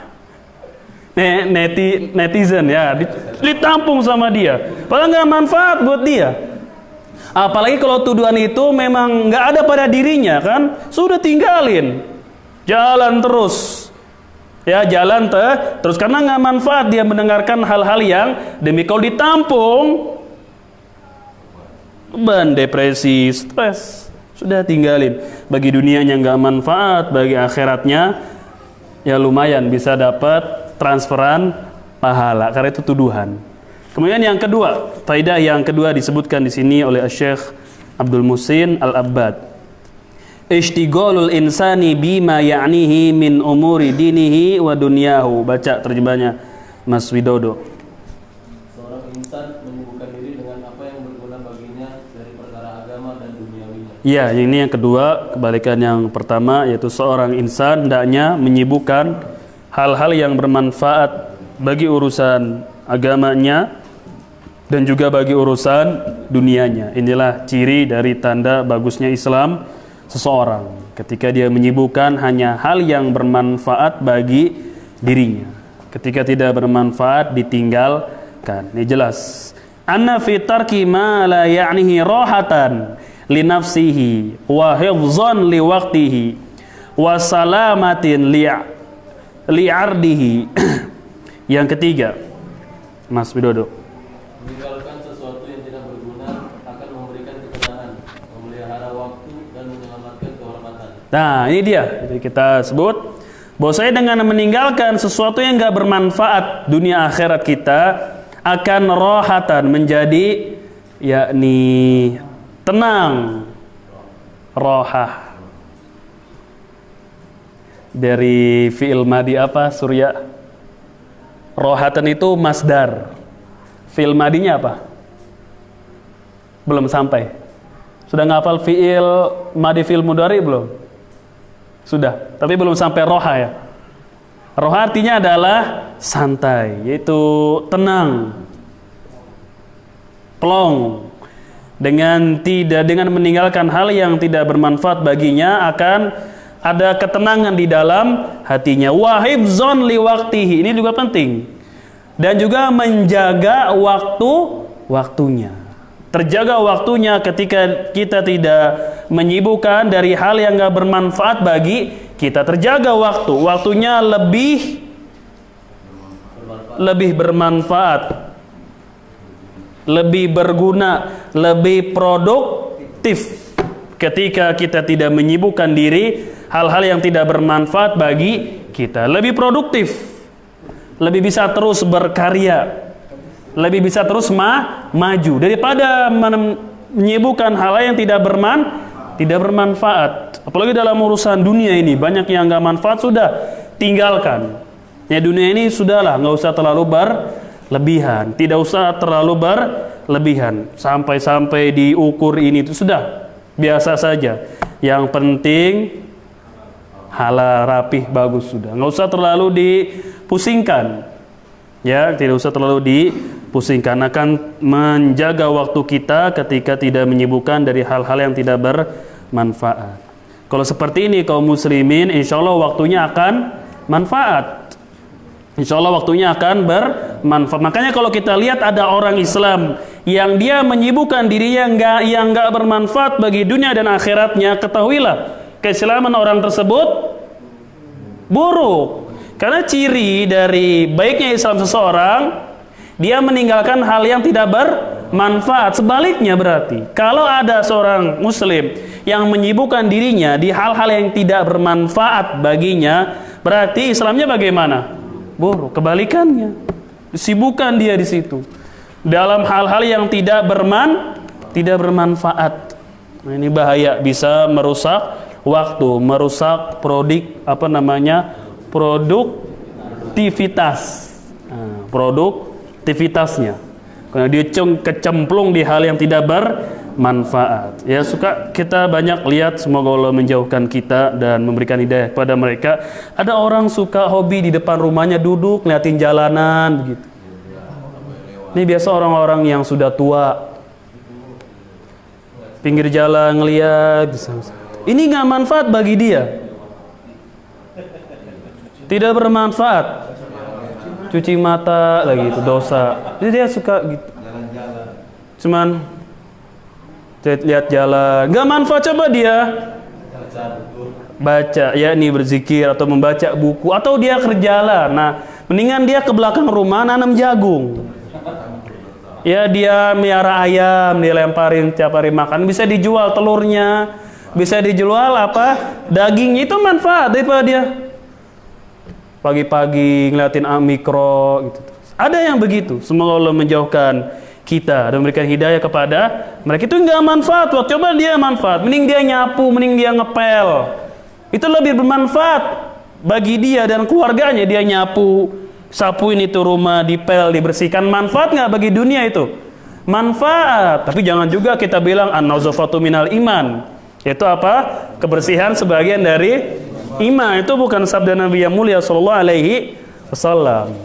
Netizen ya, ditampung sama dia, padahal nggak manfaat buat dia. Apalagi kalau tuduhan itu memang nggak ada pada dirinya, kan sudah tinggalin, jalan terus, ya jalan terus, karena nggak manfaat dia mendengarkan hal-hal yang kalau ditampung, beban, depresi, stres, sudah tinggalin. Bagi dunianya nggak manfaat, bagi akhiratnya ya lumayan bisa dapat transferan pahala, karena itu tuduhan. Kemudian yang kedua, faedah yang kedua disebutkan di sini oleh Syekh Abdul Muhsin Al-Abbad. Ishtighalul insani bima ya'nihi min umuri dinihi wa dunyahu. Baca terjemahnya Mas Widodo. Seorang insan menyibukkan diri dengan apa yang berguna baginya dari perkara agama dan duniawinya. Ya, ini yang kedua, kebalikan yang pertama, yaitu seorang insan hendaknya menyibukkan hal-hal yang bermanfaat bagi urusan agamanya dan juga bagi urusan dunianya. Inilah ciri dari tanda bagusnya Islam seseorang, ketika dia menyibukkan hanya hal yang bermanfaat bagi dirinya. Ketika tidak bermanfaat, ditinggalkan. Ini jelas. Anna fi tarki ma la ya'nihi rahatan li nafsihi wa hifzan li waqtihi wa salamatin li'ardihi. Yang ketiga, Mas Widodo, meninggalkan sesuatu yang tidak berguna akan memberikan ketenangan, memelihara waktu dan menyelamatkan kehormatan. Nah ini dia, jadi kita sebut bahwa saya dengan meninggalkan sesuatu yang gak bermanfaat dunia akhirat kita, akan rohatan, menjadi yakni tenang, rohah. Dari fi'il madi apa, Surya? Rohatan itu masdar. Fi'il madinya apa? Belum sampai. Sudah ngafal fi'il madi, fi'il mudhari belum? Sudah, tapi belum sampai roha ya. Roha artinya adalah santai, yaitu tenang, plong. Dengan meninggalkan hal yang tidak bermanfaat baginya, akan ada ketenangan di dalam hatinya. Wahibzon liwaktihi, ini juga penting. Dan juga menjaga waktunya. Terjaga waktunya ketika kita tidak menyibukkan dari hal yang gak bermanfaat bagi kita. Terjaga waktunya lebih bermanfaat, lebih berguna, lebih produktif ketika kita tidak menyibukkan diri hal-hal yang tidak bermanfaat bagi kita. Lebih produktif, lebih bisa terus berkarya, lebih bisa terus maju daripada menyibukkan hal yang tidak bermanfaat. Apalagi dalam urusan dunia ini, banyak yang gak manfaat, sudah tinggalkan. Ya dunia ini sudahlah, gak usah terlalu berlebihan, tidak usah terlalu berlebihan, sampai diukur ini itu sudah biasa saja. Yang penting halal, rapih, bagus, sudah. Nggak usah terlalu dipusingkan. Ya, tidak usah terlalu dipusingkan. Akan menjaga waktu kita ketika tidak menyibukkan dari hal-hal yang tidak bermanfaat. Kalau seperti ini kaum muslimin, insya Allah waktunya akan manfaat. Insya Allah waktunya akan bermanfaat. Makanya kalau kita lihat ada orang Islam yang dia menyibukkan dirinya yang nggak bermanfaat bagi dunia dan akhiratnya, ketahuilah keislaman orang tersebut buruk. Karena ciri dari baiknya Islam seseorang, dia meninggalkan hal yang tidak bermanfaat. Sebaliknya berarti, kalau ada seorang muslim yang menyibukkan dirinya di hal-hal yang tidak bermanfaat baginya, berarti Islamnya bagaimana? Buruk. Kebalikannya, sibukkan dia di situ dalam hal-hal yang tidak bermanfaat. Nah, ini bahaya, bisa merusak waktu, merusak produktivitas. Nah, produktivitasnya. Karena dia kecemplung di hal yang tidak bermanfaat. Ya, suka kita banyak lihat, semoga Allah menjauhkan kita dan memberikan hidayah kepada mereka. Ada orang suka hobi di depan rumahnya duduk ngeliatin jalanan begitu. Ini biasa orang-orang yang sudah tua, pinggir jalan ngeliat. Ini nggak manfaat bagi dia, tidak bermanfaat. Cuci mata lagi itu dosa. Jadi dia suka gitu. Cuman lihat jalan, nggak manfaat. Coba dia baca, ya ini berzikir atau membaca buku, atau dia kerjalah. Nah, mendingan dia ke belakang rumah nanam jagung. Ya, dia miara ayam, dia lemparin tiap hari makan, bisa dijual telurnya, bisa dijual dagingnya, itu manfaat daripada dia pagi-pagi ngeliatin mikro gitu. Ada yang begitu. Semoga Allah menjauhkan kita dan memberikan hidayah kepada mereka. Itu nggak manfaat. Coba dia manfaat, mending dia nyapu, mending dia ngepel. Itu lebih bermanfaat bagi dia dan keluarganya. Dia nyapu, sapuin itu rumah, dipel, dibersihkan. Manfaat nggak bagi dunia itu? Manfaat. Tapi jangan juga kita bilang an-nazafatu minal iman. Yaitu apa? Kebersihan sebagian dari iman. Itu bukan sabda Nabi yang mulia sallallahu alaihi wasallam.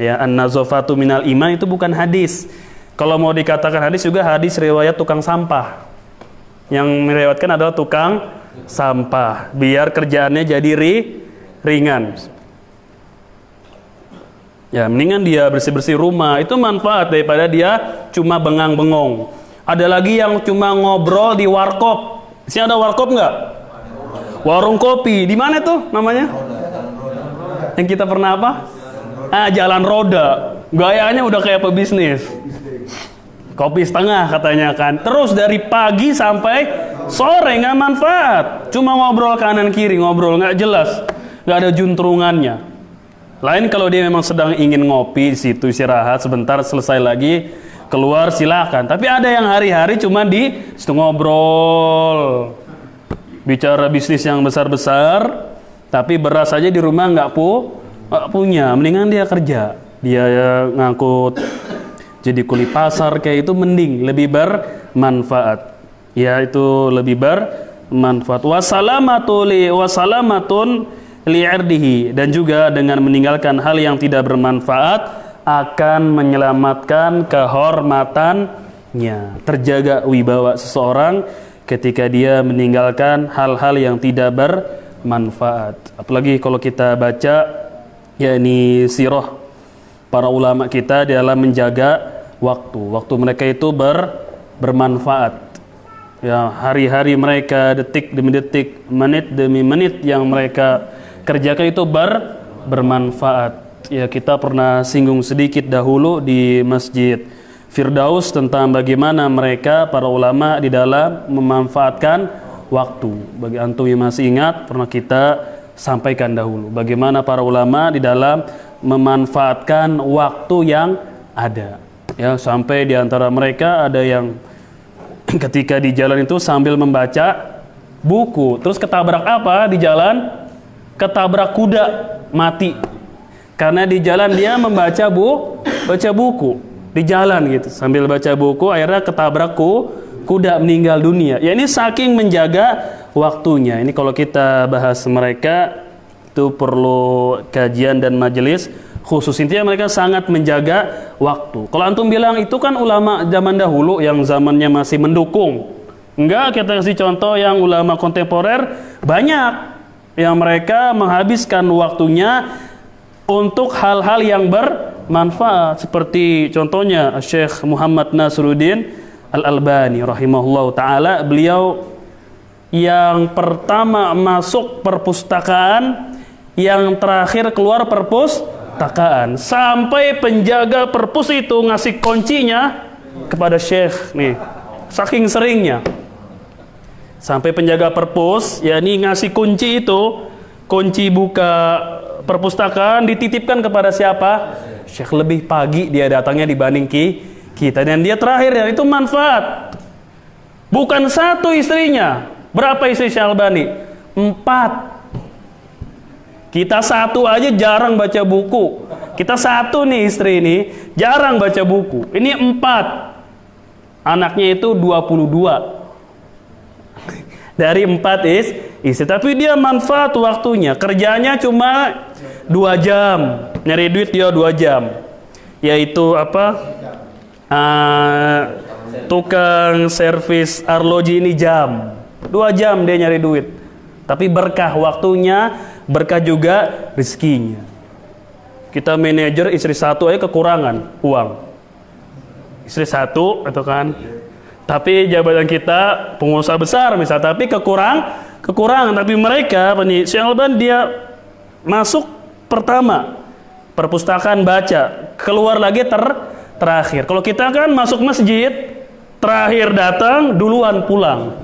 Ya, an-nazafatu minal iman itu bukan hadis. Kalau mau dikatakan hadis juga hadis riwayat tukang sampah. Yang meriwayatkan adalah tukang sampah, biar kerjaannya jadi ringan. Ya, mendingan dia bersih-bersih rumah, itu manfaat daripada dia cuma bengang-bengong. Ada lagi yang cuma ngobrol di warkop. Sini ada warkop nggak? Warung kopi. Di mana tuh namanya? Yang kita pernah apa? Jalan roda. Gayanya udah kayak pebisnis. Kopi setengah katanya kan. Terus dari pagi sampai sore nggak manfaat. Cuma ngobrol kanan kiri, ngobrol nggak jelas, nggak ada juntrungannya. Lain kalau dia memang sedang ingin ngopi di situ, istirahat sebentar, selesai lagi keluar silakan. Tapi ada yang hari-hari cuma di situ ngobrol, bicara bisnis yang besar-besar, tapi beras aja di rumah nggak punya. Mendingan dia kerja, dia ngangkut jadi kuli pasar, kayak itu mending, lebih bermanfaat. Ya, itu lebih bermanfaat. Wasalamatun li'irdihi, dan juga dengan meninggalkan hal yang tidak bermanfaat akan menyelamatkan kehormatannya. Terjaga wibawa seseorang ketika dia meninggalkan hal-hal yang tidak bermanfaat. Apalagi kalau kita baca yakni sirah para ulama kita dalam menjaga waktu mereka itu bermanfaat. Ya, hari-hari mereka, detik demi detik, menit demi menit yang mereka kerjakan itu bermanfaat. Ya, kita pernah singgung sedikit dahulu di Masjid Firdaus tentang bagaimana mereka para ulama di dalam memanfaatkan waktu. Bagi antum yang masih ingat, pernah kita sampaikan dahulu bagaimana para ulama di dalam memanfaatkan waktu yang ada. Ya, sampai di antara mereka ada yang ketika di jalan itu sambil membaca buku, terus ketabrak apa di jalan? Ketabrak kuda, mati. Karena di jalan dia baca buku di jalan gitu, sambil baca buku, akhirnya ketabrak kuda, meninggal dunia. Ya, ini saking menjaga waktunya. Ini kalau kita bahas mereka itu perlu kajian dan majelis khusus. Intinya mereka sangat menjaga waktu. Kalau antum bilang itu kan ulama zaman dahulu yang zamannya masih mendukung Enggak, kita kasih contoh yang ulama kontemporer banyak yang mereka menghabiskan waktunya untuk hal-hal yang bermanfaat, seperti contohnya Syekh Muhammad Nasruddin Al-Albani rahimahullah ta'ala. Beliau yang pertama masuk perpustakaan, yang terakhir keluar perpustakaan, sampai penjaga perpus itu ngasih kuncinya kepada Syekh nih, saking seringnya. Sampai penjaga perpus, yakni ngasih kunci itu, kunci buka perpustakaan dititipkan kepada siapa? Syekh. Lebih pagi dia datangnya dibanding kita. Dan dia terakhir, ya, itu manfaat. Bukan satu istrinya. Berapa istri Syekh Albani? 4. Kita satu aja jarang baca buku. Kita satu nih istri ini jarang baca buku. Ini 4. Anaknya itu 22. Dari 4 istri, tapi dia manfaat waktunya. Kerjanya cuma 2 jam, nyari duit dia 2 jam. Yaitu apa? Tukang servis arloji ini jam. 2 jam dia nyari duit. Tapi berkah waktunya, berkah juga rezekinya. Kita manajer istri 1 aja kekurangan uang. Istri 1 atau kan? Tapi jabatan kita pengusaha besar misal, tapi kekurangan. Tapi mereka, Syekh Albani dia masuk pertama perpustakaan baca, keluar lagi terakhir. Kalau kita kan masuk masjid, terakhir datang, duluan pulang.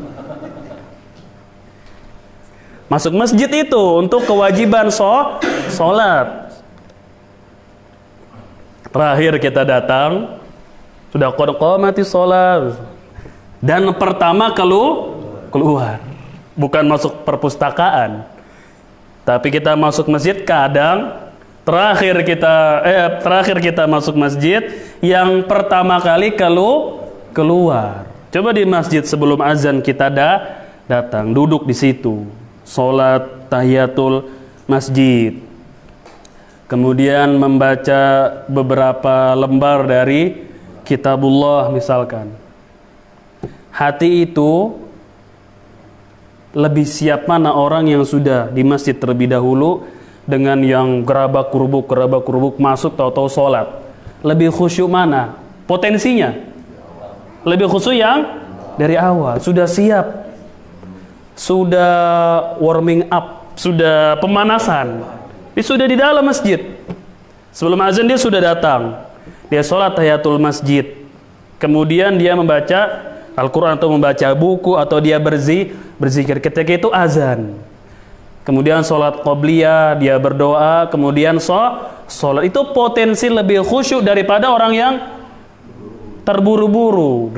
Masuk masjid itu untuk kewajiban sholat. Terakhir kita datang, sudah qamati sholat. Dan pertama keluar, bukan masuk perpustakaan, tapi kita masuk masjid kadang terakhir kita masuk masjid yang pertama kali keluar. Coba di masjid sebelum azan kita datang, duduk di situ, sholat tahiyatul masjid, kemudian membaca beberapa lembar dari kitabullah misalkan. Hati itu lebih siap mana orang yang sudah di masjid terlebih dahulu dengan yang gerabak kurubuk masuk tahu-tahu sholat. Lebih khusyuk mana? Potensinya lebih khusyuk yang dari awal, sudah siap, sudah warming up, sudah pemanasan, dia sudah di dalam masjid. Sebelum azan dia sudah datang, dia sholat tahiyatul masjid, kemudian dia membaca Al-Quran atau membaca buku, atau dia berzikir. Ketika itu azan, kemudian sholat qobliyah, dia berdoa, kemudian sholat. Itu potensi lebih khusyuk daripada orang yang terburu-buru,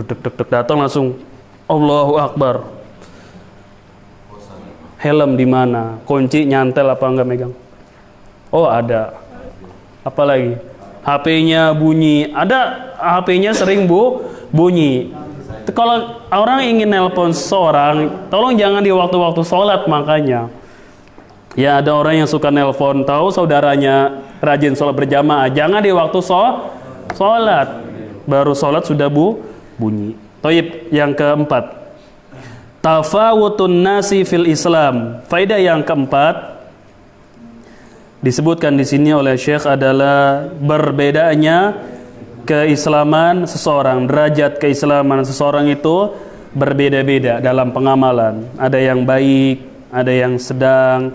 datang langsung Allahu Akbar. Helm di mana? Kunci nyantel apa enggak megang? Oh ada. Apalagi? HP-nya bunyi. Ada HP-nya sering bunyi. Kalau orang ingin nelpon seorang, tolong jangan di waktu-waktu sholat. Makanya ya ada orang yang suka nelpon, tahu saudaranya rajin sholat berjamaah, jangan di waktu sholat, baru sholat sudah bunyi. Taib, yang keempat, tafawutun nasi fil Islam. Faedah yang keempat disebutkan di sini oleh Syekh adalah berbedanya keislaman seseorang, derajat keislaman seseorang itu berbeda-beda dalam pengamalan. Ada yang baik, ada yang sedang,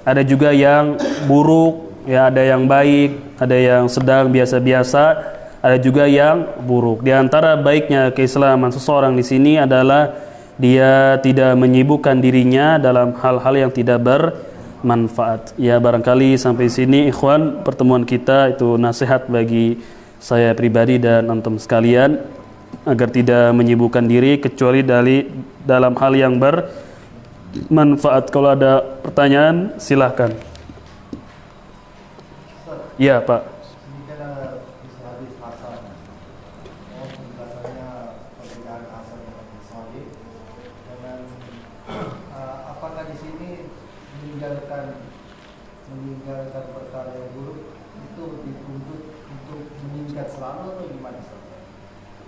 ada juga yang buruk, ya, ada yang baik, ada yang sedang biasa-biasa, ada juga yang buruk. Di antara baiknya keislaman seseorang di sini adalah dia tidak menyibukkan dirinya dalam hal-hal yang tidak bermanfaat. Ya, barangkali sampai sini ikhwan pertemuan kita, itu nasihat bagi saya pribadi dan antum sekalian agar tidak menyibukkan diri kecuali dalam hal yang bermanfaat. Kalau ada pertanyaan silahkan. Iya Pak. Apakah di sini meninggalkan perkara yang buruk itu dituntut untuk meningkat selalu atau gimana?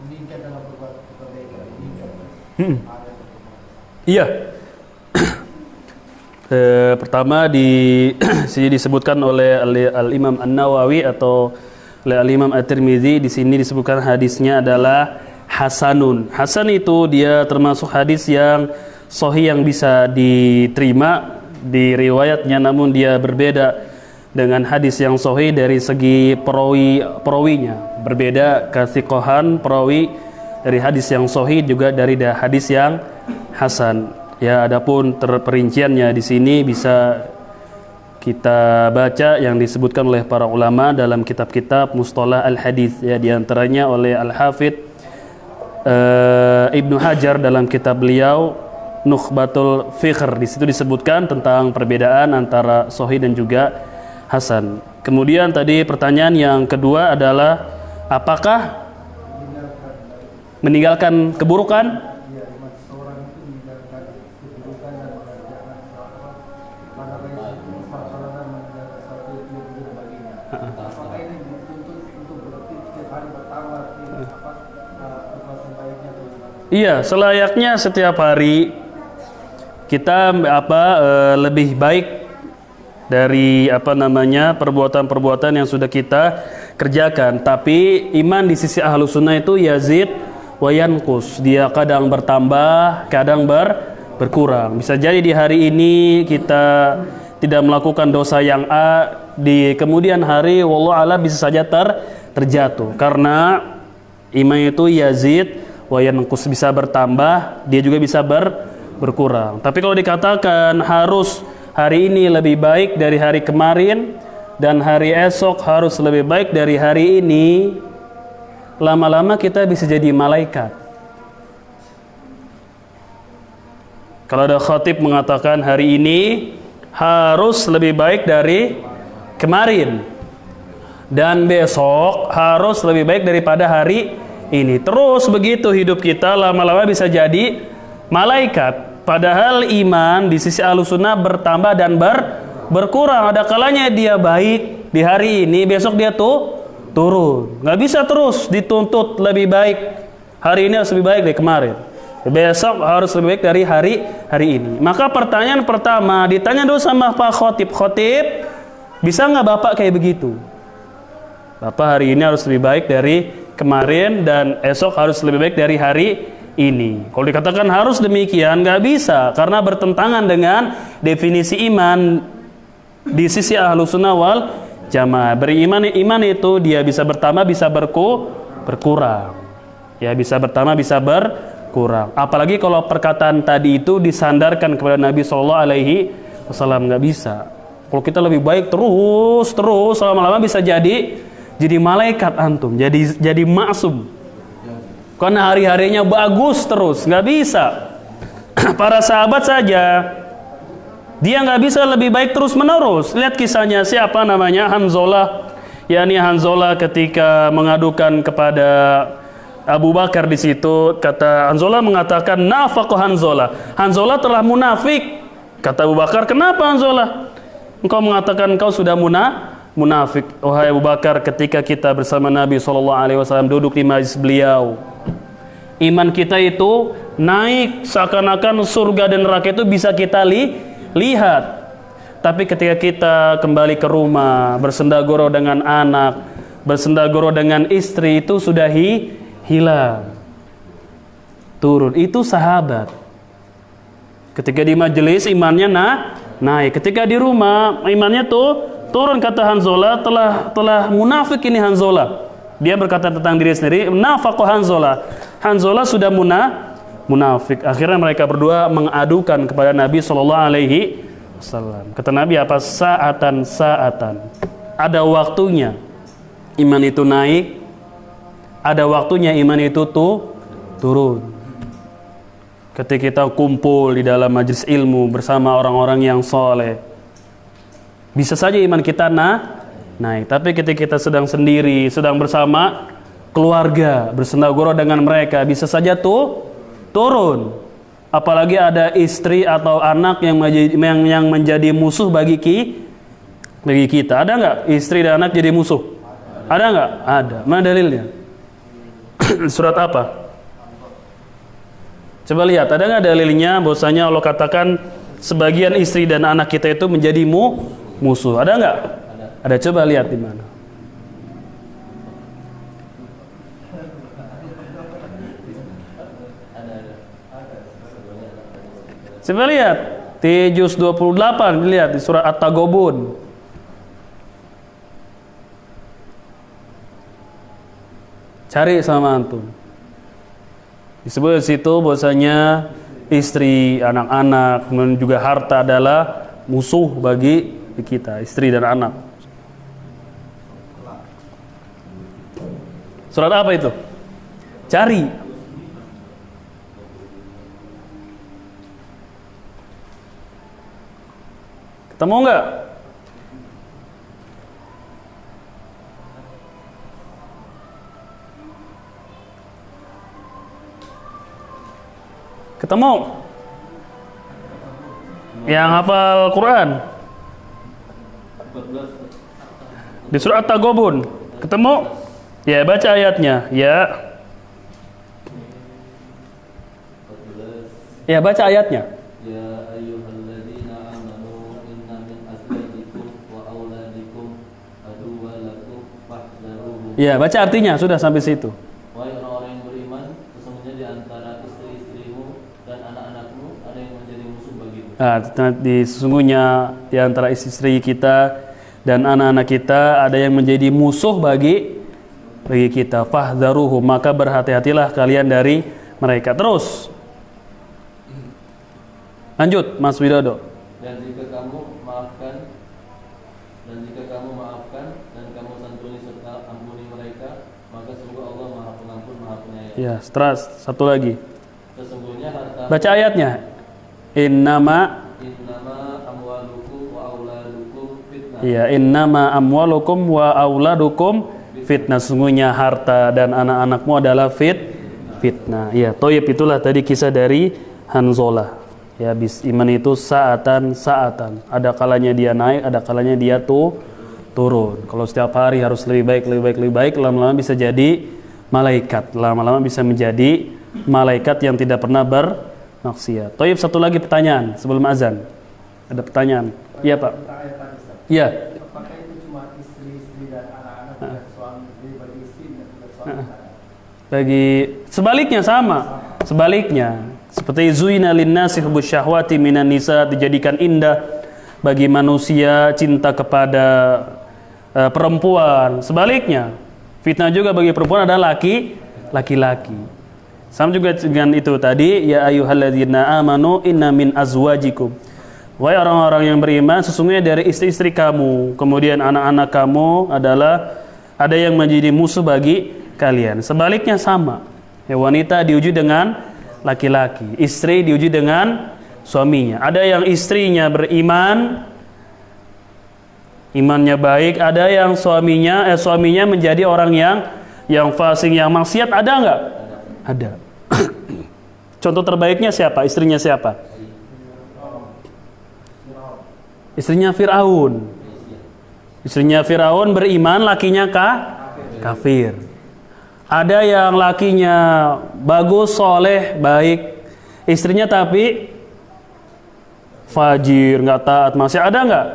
Meningkat dalam kebaikan, meningkat. Iya. Pertama sini disebutkan oleh Al-Imam An-Nawawi atau oleh Al-Imam At-Tirmidzi, di sini disebutkan hadisnya adalah hasanun. Hasan itu dia termasuk hadis yang sahih yang bisa diterima di riwayatnya, namun dia berbeda dengan hadis yang sahih dari segi perawinya. Berbeda kasiqahan perawi dari hadis yang sahih juga dari hadis yang hasan. Ya, adapun perinciannya di sini bisa kita baca yang disebutkan oleh para ulama dalam kitab-kitab mustalah al-hadis, ya, di antaranya oleh Al-Hafidz Ibnu Hajar dalam kitab beliau Nukhbatul Fikr. Di situ disebutkan tentang perbedaan antara sahih dan juga hasan. Kemudian tadi pertanyaan yang kedua adalah apakah meninggalkan keburukan? Iya, selayaknya setiap hari kita lebih baik dari perbuatan-perbuatan yang sudah kita kerjakan. Tapi iman di sisi Ahlus Sunnah itu yazid wa yanqus. Dia kadang bertambah, kadang berkurang. Bisa jadi di hari ini kita tidak melakukan dosa yang A, di kemudian hari wallahu a'lam bisa saja terjatuh. Karena iman itu yazid wa yanqus, bisa bertambah, dia juga bisa berkurang. Tapi kalau dikatakan harus hari ini lebih baik dari hari kemarin dan hari esok harus lebih baik dari hari ini, lama-lama kita bisa jadi malaikat. Kalau ada khatib mengatakan hari ini harus lebih baik dari kemarin dan besok harus lebih baik daripada hari ini, terus begitu hidup kita, lama-lama bisa jadi malaikat. Padahal iman di sisi Ahlus Sunnah bertambah dan berkurang. Ada kalanya dia baik di hari ini, besok dia turun. Nggak bisa terus dituntut lebih baik. Hari ini harus lebih baik dari kemarin, besok harus lebih baik dari hari ini. Maka pertanyaan pertama ditanya dulu sama Pak Khotib, bisa nggak Bapak kayak begitu? Bapak hari ini harus lebih baik dari kemarin dan esok harus lebih baik dari hari ini. Kalau dikatakan harus demikian, nggak bisa, karena bertentangan dengan definisi iman di sisi Ahlus Sunnah wal Jamaah. Iman itu dia bisa bertambah, bisa berkurang. Ya, bisa bertambah, bisa berkurang. Apalagi kalau perkataan tadi itu disandarkan kepada Nabi Shallallahu Alaihi Wasallam, nggak bisa. Kalau kita lebih baik terus lama-lama bisa jadi malaikat antum, jadi maksum. Karena hari-harinya bagus terus, nggak bisa. Para sahabat saja, dia nggak bisa lebih baik terus menerus. Lihat kisahnya siapa namanya Hanzalah, yakni Hanzalah ketika mengadukan kepada Abu Bakar di situ, kata Hanzalah mengatakan nafaqah Hanzalah. Hanzalah telah munafik. Kata Abu Bakar, kenapa Hanzalah? Engkau mengatakan engkau sudah munafik. Wahai Abu Bakar, ketika kita bersama Nabi SAW duduk di majlis beliau, iman kita itu naik seakan-akan surga dan neraka itu bisa kita lihat. Tapi ketika kita kembali ke rumah, bersendagoro dengan anak, bersendagoro dengan istri, itu sudah hilang, turun. Itu sahabat. Ketika di majelis imannya naik, ketika di rumah imannya turun. Kata Hanzalah, telah munafik ini Hanzalah. Dia berkata tentang diri sendiri, nafaqah Hanzalah. Hanzalah sudah munafik. Akhirnya mereka berdua mengadukan kepada Nabi Shallallahu Alaihi Wasallam. Kata Nabi apa? Saatan. Ada waktunya iman itu naik, ada waktunya iman itu turun. Ketika kita kumpul di dalam majelis ilmu bersama orang-orang yang soleh, bisa saja iman kita naik. Tapi ketika kita sedang sendiri, sedang bersama keluarga, bersendagoro dengan mereka, bisa saja turun. Apalagi ada istri atau anak yang menjadi musuh bagi kita. Ada nggak istri dan anak jadi musuh? Ada nggak? Ada. Mana dalilnya? Surat apa? Coba lihat, ada nggak dalilnya bahwasanya Allah katakan sebagian istri dan anak kita itu menjadi musuh? Ada nggak? Ada. Coba lihat di mana. Coba lihat di juz 28, lihat di surat At-Taghabun. Cari sama antum. Disebut di situ bahwasanya istri, anak-anak, dan juga harta adalah musuh bagi kita, istri dan anak. Surat apa itu? Cari. Ketemu enggak? Ketemu? Yang hafal Quran? Di surat At-Taghabun. Ketemu? Ya, baca ayatnya. Ya. Ya, baca ayatnya. Ya ayyuhalladzina amanu inna min azwajikum wa auladikum aduwwan lakum fahdharuhum. Ya, baca artinya, sudah sampai situ. Wahai orang-orang yang beriman, sesungguhnya di antara istri-istrimu dan anak-anakmu ada yang menjadi musuh bagimu. Sesungguhnya di antara istri kita dan anak-anak kita ada yang menjadi musuh bagi kita. Fahdharuhum, maka berhati-hatilah kalian dari mereka. Terus lanjut, Mas Widodo. Dan jika kamu maafkan dan kamu santuni serta ampuni mereka, maka sungguh Allah Maha Pengampun, Maha Penyayang. Ya, setelah satu lagi. Sesungguhnya harta. Baca ayatnya. Innama amwalukum wa auladukum fitnah. Ya, innama amwalukum wa auladukum fitnah. Sesungguhnya harta dan anak-anakmu adalah fitnah. Ya, toyib, itulah tadi kisah dari Hanzalah. Ya, iman itu saatan. Ada kalanya dia naik, ada kalanya dia turun. Kalau setiap hari harus lebih baik, lama-lama bisa jadi malaikat. Lama-lama bisa menjadi malaikat yang tidak pernah bermaksiat. Toyib, satu lagi pertanyaan sebelum azan. Ada pertanyaan? Iya, Pak. Iya. Apakah itu cuma istri dan anak-anak dan suami, jadi bagi istri dan suami? Bagi sebaliknya sama. Sebaliknya. Seperti zuina linnasi hubbus syahwati minan nisa, dijadikan indah bagi manusia cinta kepada perempuan. Sebaliknya, fitnah juga bagi perempuan adalah laki-laki. Sama juga dengan itu tadi, ya ayyuhalladzina amanu inna min azwajikum. Wahai orang-orang yang beriman, sesungguhnya dari istri-istri kamu, kemudian anak-anak kamu adalah ada yang menjadi musuh bagi kalian. Sebaliknya sama. Ya, wanita diuji dengan laki-laki, istri diuji dengan suaminya. Ada yang istrinya beriman, imannya baik, ada yang suaminya menjadi orang yang fasik, yang maksiat. Ada enggak? Ada. Contoh terbaiknya siapa? Istrinya siapa? Istrinya Fir'aun. Istrinya Fir'aun beriman, lakinya kafir. Ada yang lakinya bagus, soleh, baik, istrinya tapi fajir, nggak taat, masih ada nggak?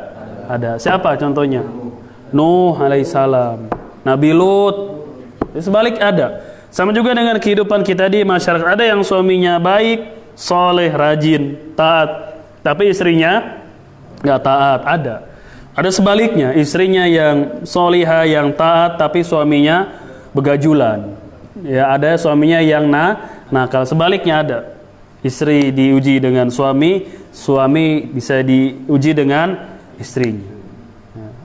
Ada. Siapa contohnya? Nuh alaihissalam, Nabi Lut. Sebalik ada. Sama juga dengan kehidupan kita di masyarakat. Ada yang suaminya baik, soleh, rajin, taat, tapi istrinya nggak taat. Ada sebaliknya, istrinya yang solihah, yang taat, tapi suaminya begajulan. Ya, ada suaminya yang nakal. Sebaliknya ada. Istri diuji dengan suami bisa diuji dengan istrinya.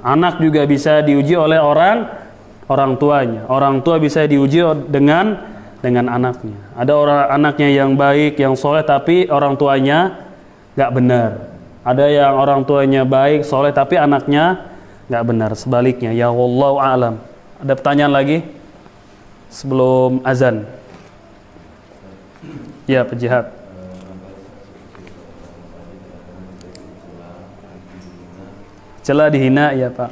Anak juga bisa diuji oleh orang tuanya. Orang tua bisa diuji dengan anaknya. Ada orang anaknya yang baik, yang soleh, tapi orang tuanya nggak benar. Ada yang orang tuanya baik, soleh, tapi anaknya nggak benar. Sebaliknya. Ya wallahu a'lam. Ada pertanyaan lagi sebelum azan? Ya, penjihat. Celah dihina, ya Pak.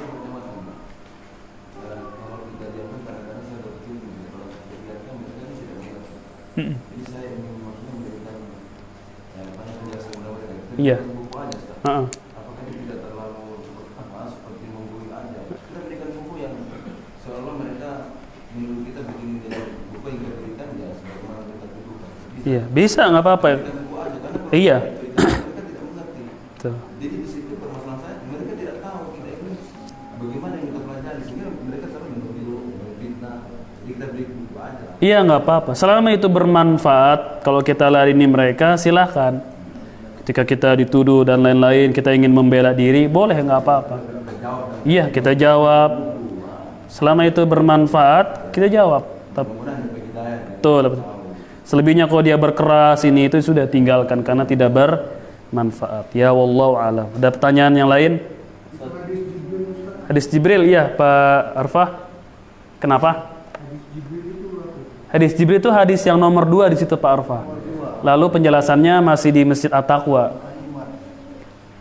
Iya. buku aja, Ustaz. Heeh. Apakah ini tidak terlalu seperti menggurui aja? Kita berikan buku yang seolah mereka menurut kita begini, buku yang kita berikan ya sebagaimana kita tuduhkan. Iya, bisa nggak apa-apa. Berikan buku aja karena kalau Iya. cerita, mereka tidak mengerti. Betul. Jadi di situ permasalahan saya, mereka tidak tahu kita ini bagaimana yang kita pelajari, sehingga mereka selalu menuduh, fitnah. Jadi kita beri buku aja. Iya, nggak apa-apa. Selama itu bermanfaat, kalau kita ladeni mereka, silahkan. Ketika kita dituduh dan lain-lain, kita ingin membela diri, boleh, nggak apa-apa. Iya, kita jawab. Selama itu bermanfaat, kita jawab. Betul, betul. Selebihnya kalau dia berkeras ini itu sudah tinggalkan karena tidak bermanfaat. Ya wallahu alam. Ada pertanyaan yang lain? Hadis Jibril, iya Pak Arfah. Kenapa? Hadis Jibril itu hadis yang nomor 2 di situ Pak Arfah. Lalu penjelasannya masih di Masjid At-Taqwa.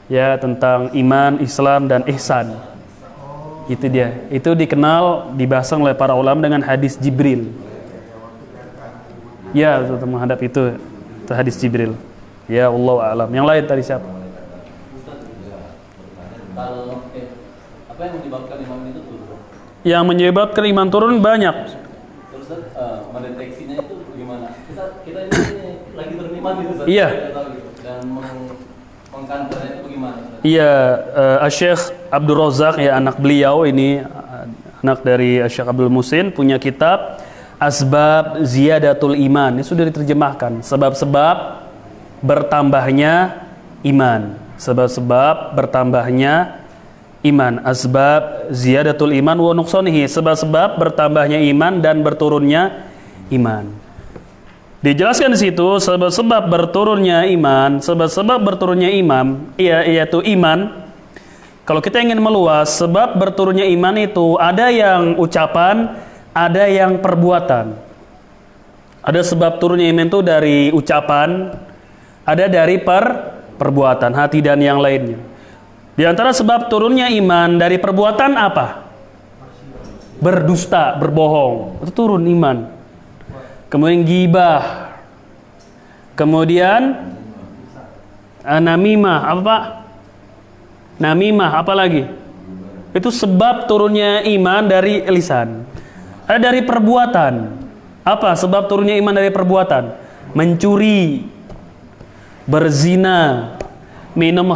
Ya, tentang iman, Islam dan ihsan. Itu dia. Itu dikenal, dibahas oleh para ulama dengan hadis Jibril. Ya, untuk menghadap itu hadis Jibril. Ya Allah alam. Yang lain tadi siapa? Kalau apa yang menyebabkan iman itu turun? Yang menyebabkan iman turun banyak. Terus mendeteksinya itu gimana? Kita ini lagi beriman gitu, Ustaz. Iya. Kita tahu gitu. Dan mengkantornya itu bagaimana, Ustaz? Iya, Syekh Abdul Razak ya, anak beliau ini, anak dari Syekh Abdul Musin, punya kitab Asbab Ziyadatul Iman. Ini sudah diterjemahkan. Sebab-sebab bertambahnya iman. Sebab-sebab bertambahnya iman. Asbab Ziyadatul Iman wa nuqsanihi. Sebab-sebab bertambahnya iman dan berturunnya iman. Dijelaskan di situ sebab-sebab berturunnya iman, sebab-sebab berturunnya imam, yaitu iman. Kalau kita ingin meluas, sebab berturunnya iman itu ada yang ucapan, ada yang perbuatan. Ada sebab turunnya iman itu dari ucapan, ada dari perbuatan, hati dan yang lainnya. Di antara sebab turunnya iman dari perbuatan apa? Berdusta, berbohong, itu turun iman. Kemudian gibah, kemudian namimah, apa Pak? Namimah, apa lagi? Itu sebab turunnya iman dari lisan. Ada dari perbuatan. Apa sebab turunnya iman dari perbuatan? Mencuri, berzina, minum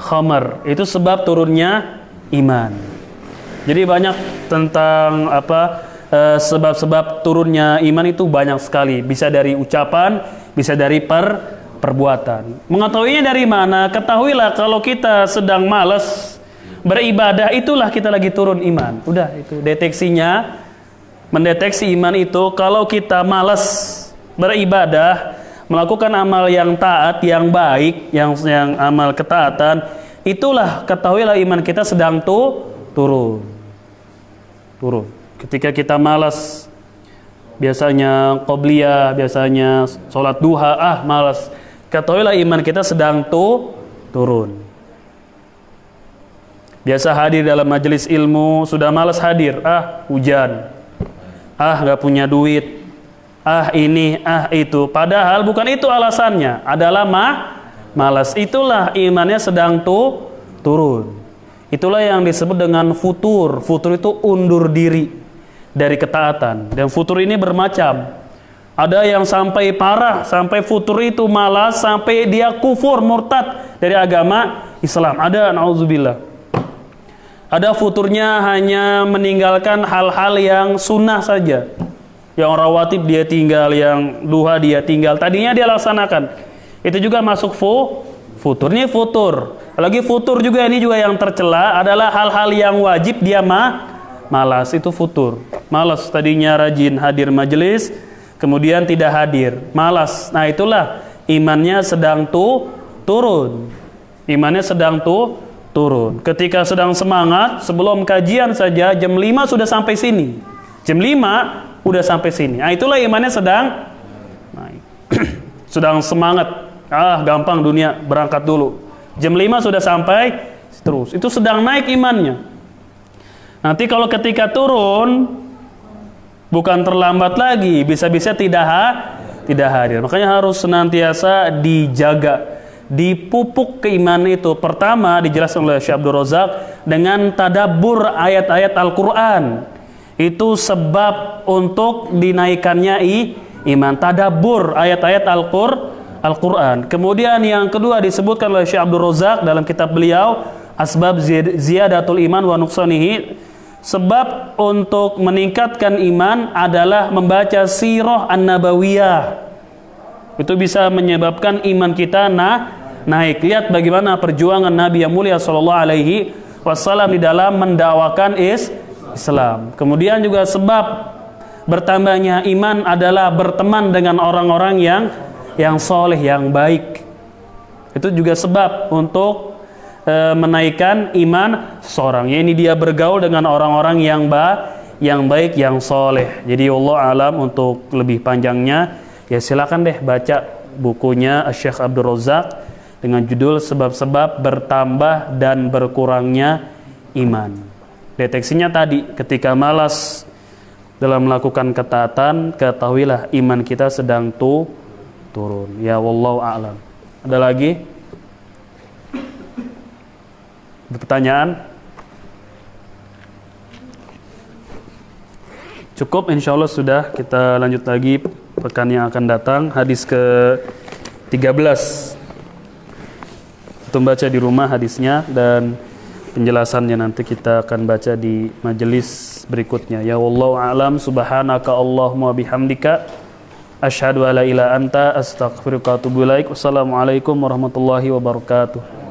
khamar. Itu sebab turunnya iman. Jadi banyak tentang apa? Sebab-sebab turunnya iman itu banyak sekali. Bisa dari ucapan, bisa dari perbuatan. Mengetahuinya dari mana? Ketahuilah kalau kita sedang malas beribadah, itulah kita lagi turun iman. Udah, itu deteksinya. Mendeteksi iman itu kalau kita malas beribadah, melakukan amal yang taat, yang baik, yang amal ketaatan, itulah ketahuilah iman kita sedang turun. Ketika kita malas, biasanya qobliyah, biasanya sholat duha, malas, ketahuilah iman kita sedang turun. Biasa hadir dalam majelis ilmu, sudah malas hadir, hujan, nggak punya duit, ini, itu. Padahal bukan itu alasannya, adalah malas. Itulah imannya sedang turun. Itulah yang disebut dengan futur. Futur itu undur diri dari ketaatan. Dan futur ini bermacam. Ada yang sampai parah, sampai futur itu malas, sampai dia kufur, murtad dari agama Islam. Ada, na'udzubillah. Ada futurnya hanya meninggalkan hal-hal yang sunnah saja. Yang rawatib dia tinggal, yang duha dia tinggal. Tadinya dia laksanakan. Itu juga masuk futur. Ini futur. Lagi futur juga, ini juga yang tercela adalah hal-hal yang wajib dia malas, itu futur. Malas, tadinya rajin hadir majelis, kemudian tidak hadir, malas. Nah, itulah imannya sedang turun. Imannya sedang turun. Ketika sedang semangat, sebelum kajian saja jam 5 sudah sampai sini. Jam 5 udah sampai sini. Nah, itulah imannya sedang naik. Sedang semangat. Gampang dunia, berangkat dulu. Jam 5 sudah sampai terus. Itu sedang naik imannya. Nanti kalau ketika turun, bukan terlambat lagi, bisa-bisa tidak hadir. Makanya harus senantiasa dijaga. dipupuk keimanan itu. Pertama dijelaskan oleh Syekh Abdul Razak dengan tadabbur ayat-ayat Al-Qur'an. Itu sebab untuk dinaikannya iman, tadabbur ayat-ayat Al-Qur'an. Kemudian yang kedua disebutkan oleh Syekh Abdul Razak dalam kitab beliau Asbab Ziyadatul Iman wa Nuqsanihi. Sebab untuk meningkatkan iman adalah membaca sirah an-nabawiyah. Itu bisa menyebabkan iman kita naik. Lihat bagaimana perjuangan Nabi yang mulia sallallahu alaihi wasallam di dalam mendakwakan Islam. Kemudian juga sebab bertambahnya iman adalah berteman dengan orang-orang yang soleh, yang baik. Itu juga sebab untuk menaikkan iman seorang. Ya, ini dia bergaul dengan orang-orang yang baik, yang soleh. Jadi Allah alam, untuk lebih panjangnya ya silakan deh baca bukunya Syekh Abdul Razak dengan judul Sebab-sebab Bertambah dan Berkurangnya Iman. Deteksinya tadi, ketika malas dalam melakukan ketaatan, ketahuilah iman kita sedang turun. Ya wallahu a'lam. Ada lagi? Pertanyaan? Cukup, insya Allah sudah. Kita lanjut lagi pekan yang akan datang. Hadis ke-13. Kita baca di rumah hadisnya, dan penjelasannya nanti kita akan baca di majelis berikutnya. Ya wallahu a'lam. Subhanaka Allahumma bihamdika asyhadu alla ilaha illa anta astaghfiruka wa atubu ilaik. Wassalamualaikum warahmatullahi wabarakatuh.